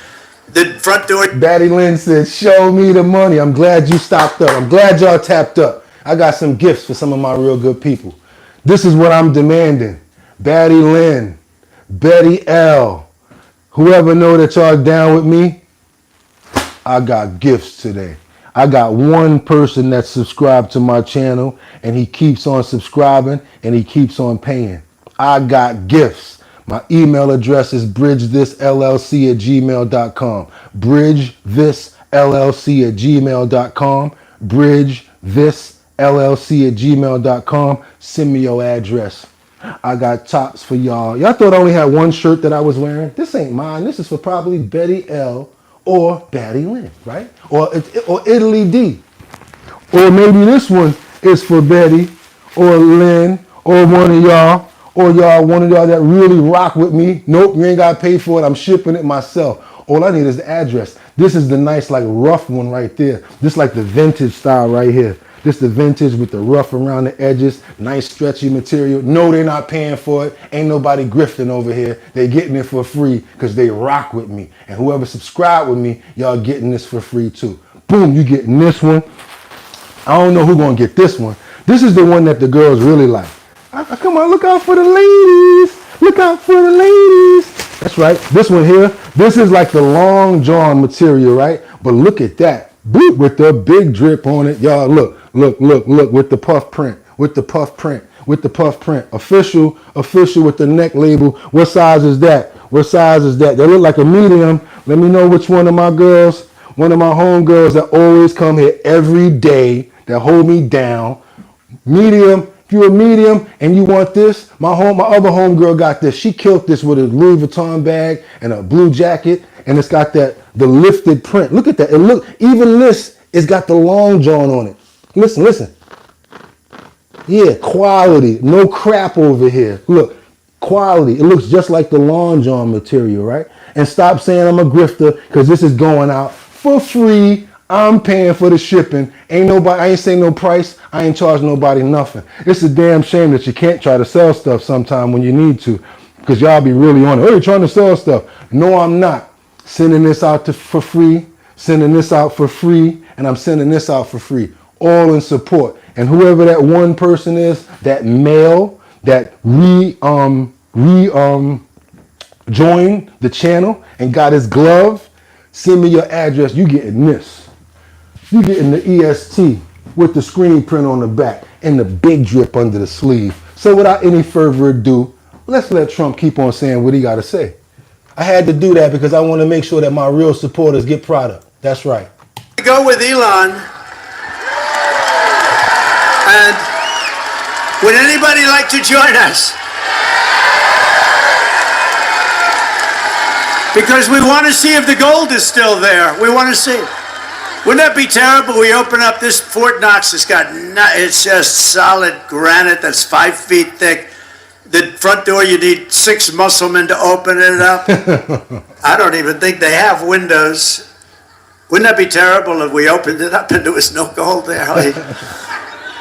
Speaker 14: The front door.
Speaker 1: Batty Lynn said, show me the money. I'm glad you stopped up. I'm glad y'all tapped up. I got some gifts for some of my real good people. This is what I'm demanding. Batty Lynn, Betty L, whoever know that y'all down with me, I got gifts today. I got one person that's subscribed to my channel and he keeps on subscribing and he keeps on paying. I got gifts. My email address is bridgethisllc@gmail.com. bridgethisllc@gmail.com. bridgethisllc@gmail.com. Send me your address. I got tops for y'all. Y'all thought I only had one shirt that I was wearing? This ain't mine. This is for probably Betty L or Batty Lynn, right? Or Italy D. Or maybe this one is for Betty or Lynn or one of y'all. Or one of y'all that really rock with me. Nope, you ain't got to pay for it. I'm shipping it myself. All I need is the address. This is the nice, like, rough one right there. This like the vintage style right here. This the vintage with the rough around the edges. Nice stretchy material. No, they're not paying for it. Ain't nobody grifting over here. They getting it for free because they rock with me. And whoever subscribe with me, y'all getting this for free too. Boom, you getting this one. I don't know who gonna get this one. This is the one that the girls really like. Come on, look out for the ladies. Look out for the ladies. That's right. This one here, this is like the long john material, right? But look at that. Boot with the big drip on it. Y'all look with the puff print, with the puff print. Official with the neck label. What size is that? They look like a medium. Let me know which one of my girls, one of my homegirls that always come here every day, that hold me down. Medium. If you're a medium and you want this, my other homegirl got this. She killed this with a Louis Vuitton bag and a blue jacket, and it's got the lifted print. Look at that. Even this, it's got the long john on it. Listen. Yeah, quality. No crap over here. Look, quality. It looks just like the long john material, right? And stop saying I'm a grifter, because this is going out for free. I'm paying for the shipping. I ain't saying no price. I ain't charging nobody nothing. It's a damn shame that you can't try to sell stuff sometime when you need to, because y'all be really on it. Oh, you're trying to sell stuff. No, I'm not. Sending this out for free, sending this out for free, and I'm sending this out for free. All in support. And whoever that one person is, that male that joined the channel and got his glove, send me your address. You getting this. You getting the EST with the screen print on the back and the big drip under the sleeve. So without any further ado, let's let Trump keep on saying what he got to say. I had to do that because I want to make sure that my real supporters get product. That's right.
Speaker 14: Go with Elon. And would anybody like to join us? Because we want to see if the gold is still there. We want to see. Wouldn't that be terrible? We open up this Fort Knox. It's just solid granite that's 5 feet thick. The front door, you need 6 musclemen to open it up. I don't even think they have windows. Wouldn't that be terrible if we opened it up and there was no gold there?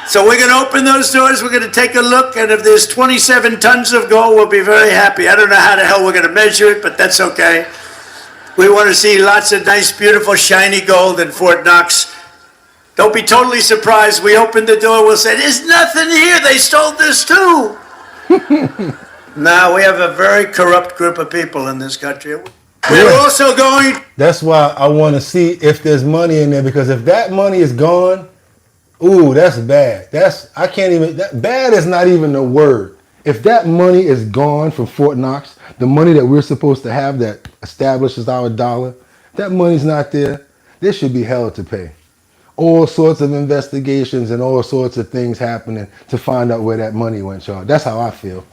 Speaker 14: So we're going to open those doors, we're going to take a look, and if there's 27 tons of gold, we'll be very happy. I don't know how the hell we're going to measure it, but that's okay. We want to see lots of nice, beautiful, shiny gold in Fort Knox. Don't be totally surprised. We open the door, we'll say, there's nothing here, they stole this too. Now we have a very corrupt group of people in this country. We're also going...
Speaker 1: That's why I want to see if there's money in there, because if that money is gone, ooh, that's bad. I can't even, bad is not even a word. If that money is gone from Fort Knox, the money that we're supposed to have that establishes our dollar, that money's not there, there should be hell to pay. All sorts of investigations and all sorts of things happening to find out where that money went, y'all. That's how I feel.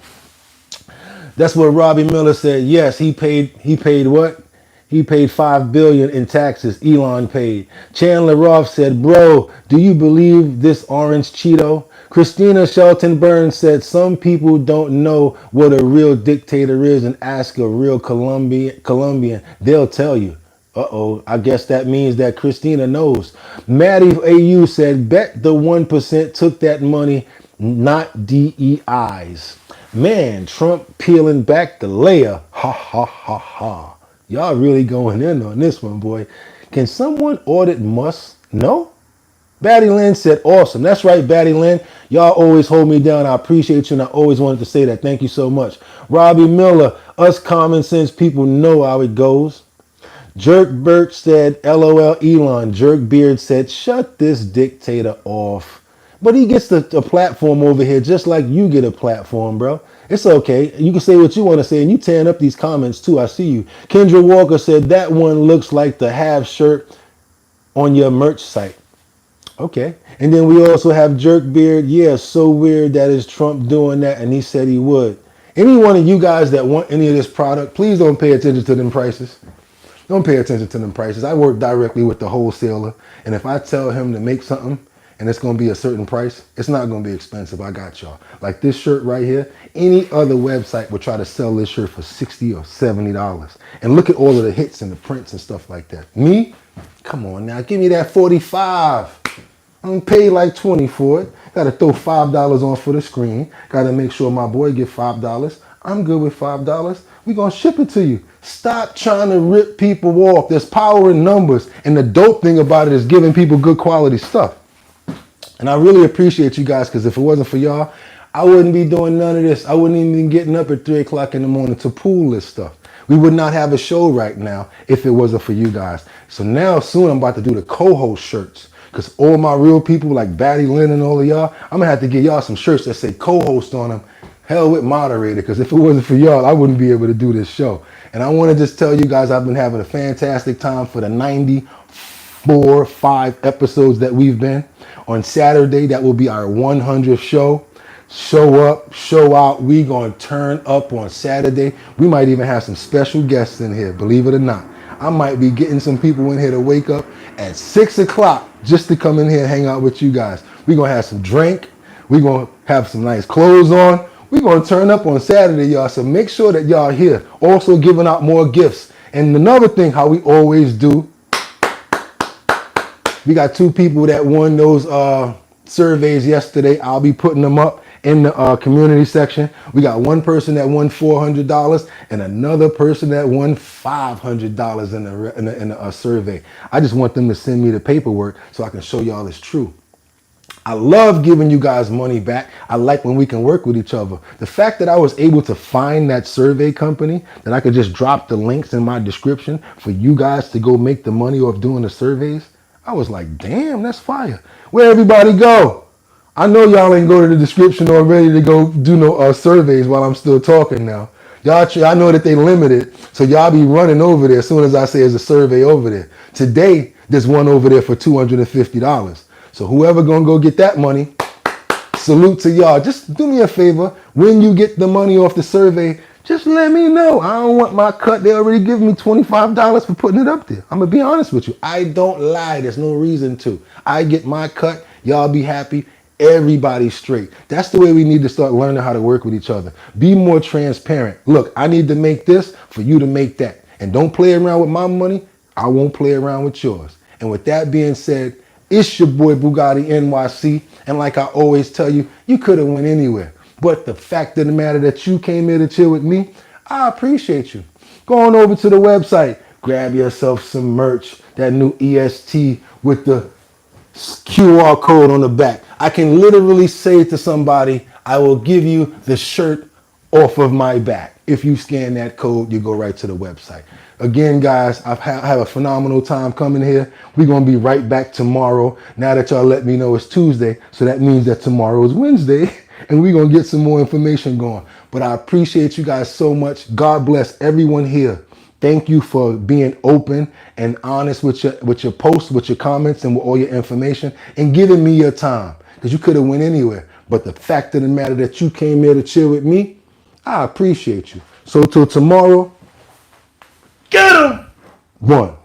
Speaker 1: That's what Robbie Miller said. Yes, he paid what? He paid $5 billion in taxes. Elon paid. Chandler Roth said, bro, do you believe this orange Cheeto? Christina Shelton Burns said, some people don't know what a real dictator is and ask a real Colombian. They'll tell you. Uh-oh, I guess that means that Christina knows. Maddie AU said, bet the 1% took that money, not DEIs. Man, Trump peeling back the layer. Ha, ha, ha, ha. Y'all really going in on this one, boy. Can someone audit Musk? No? Batty Lynn said, awesome. That's right, Batty Lynn. Y'all always hold me down. I appreciate you, and I always wanted to say that. Thank you so much. Robbie Miller, us common sense people know how it goes. Jerk Birch said, LOL Elon. Jerk Beard said, shut this dictator off. But he gets a platform over here just like you get a platform, bro. It's okay. You can say what you want to say, and you tearing up these comments too. I see you. Kendra Walker said, that one looks like the half shirt on your merch site. Okay. And then we also have Jerk Beard. Yeah, so weird that is Trump doing that, and he said he would. Any one of you guys that want any of this product, please don't pay attention to them prices. Don't pay attention to them prices. I work directly with the wholesaler, and if I tell him to make something and it's going to be a certain price, it's not going to be expensive. I got y'all. Like this shirt right here, any other website would try to sell this shirt for $60 or $70. And look at all of the hits and the prints and stuff like that. Me? Come on now, give me that 45. I'm paid like 20 for it. Got to throw $5 on for the screen. Got to make sure my boy get $5. I'm good with $5. We're going to ship it to you. Stop trying to rip people off. There's power in numbers. And the dope thing about it is giving people good quality stuff. And I really appreciate you guys, because if it wasn't for y'all, I wouldn't be doing none of this. I wouldn't even be getting up at 3 o'clock in the morning to pool this stuff. We would not have a show right now if it wasn't for you guys. So now soon I'm about to do the co-host shirts, because all my real people like Batty Lynn and all of y'all, I'm going to have to get y'all some shirts that say co-host on them. Hell with moderator, because if it wasn't for y'all, I wouldn't be able to do this show. And I want to just tell you guys I've been having a fantastic time for the 5 episodes that we've been. On Saturday, that will be our 100th show. Show up, show out. We going to turn up on Saturday. We might even have some special guests in here, believe it or not. I might be getting some people in here to wake up at 6 o'clock just to come in here and hang out with you guys. We're going to have some drink. We're going to have some nice clothes on. We're going to turn up on Saturday, y'all. So make sure that y'all are here. Also giving out more gifts. And another thing, how we always do, we got 2 people that won those surveys yesterday. I'll be putting them up in the community section. We got one person that won $400 and another person that won $500 in the survey. I just want them to send me the paperwork so I can show y'all it's true. I love giving you guys money back. I like when we can work with each other. The fact that I was able to find that survey company, that I could just drop the links in my description for you guys to go make the money off doing the surveys, I was like, damn, that's fire. Where everybody go? I know y'all ain't go to the description already to go do no surveys while I'm still talking now. Y'all, I know that they limited, so y'all be running over there as soon as I say there's a survey over there. Today, there's one over there for $250. So whoever gonna go get that money, salute to y'all. Just do me a favor. When you get the money off the survey, just let me know. I don't want my cut. They already give me $25 for putting it up there. I'm gonna be honest with you. I don't lie. There's no reason to. I get my cut. Y'all be happy. everybody straight. That's the way we need to start learning how to work with each other. Be more transparent. Look, I need to make this for you to make that. And don't play around with my money. I won't play around with yours. And with that being said, it's your boy Bugatti NYC. And like I always tell you, you could have went anywhere. But the fact of the matter that you came here to chill with me, I appreciate you. Go on over to the website. Grab yourself some merch. That new EST with the QR code on the back. I can literally say to somebody, I will give you the shirt off of my back. If you scan that code, you go right to the website. Again, guys, I've had a phenomenal time coming here. We're going to be right back tomorrow. Now that y'all let me know it's Tuesday, so that means that tomorrow is Wednesday, and we're going to get some more information going. But I appreciate you guys so much. God bless everyone here. Thank you for being open and honest with your posts, with your comments, and with all your information, and giving me your time, because you could have went anywhere. But the fact of the matter that you came here to chill with me, I appreciate you. So till tomorrow, get 'em! 1.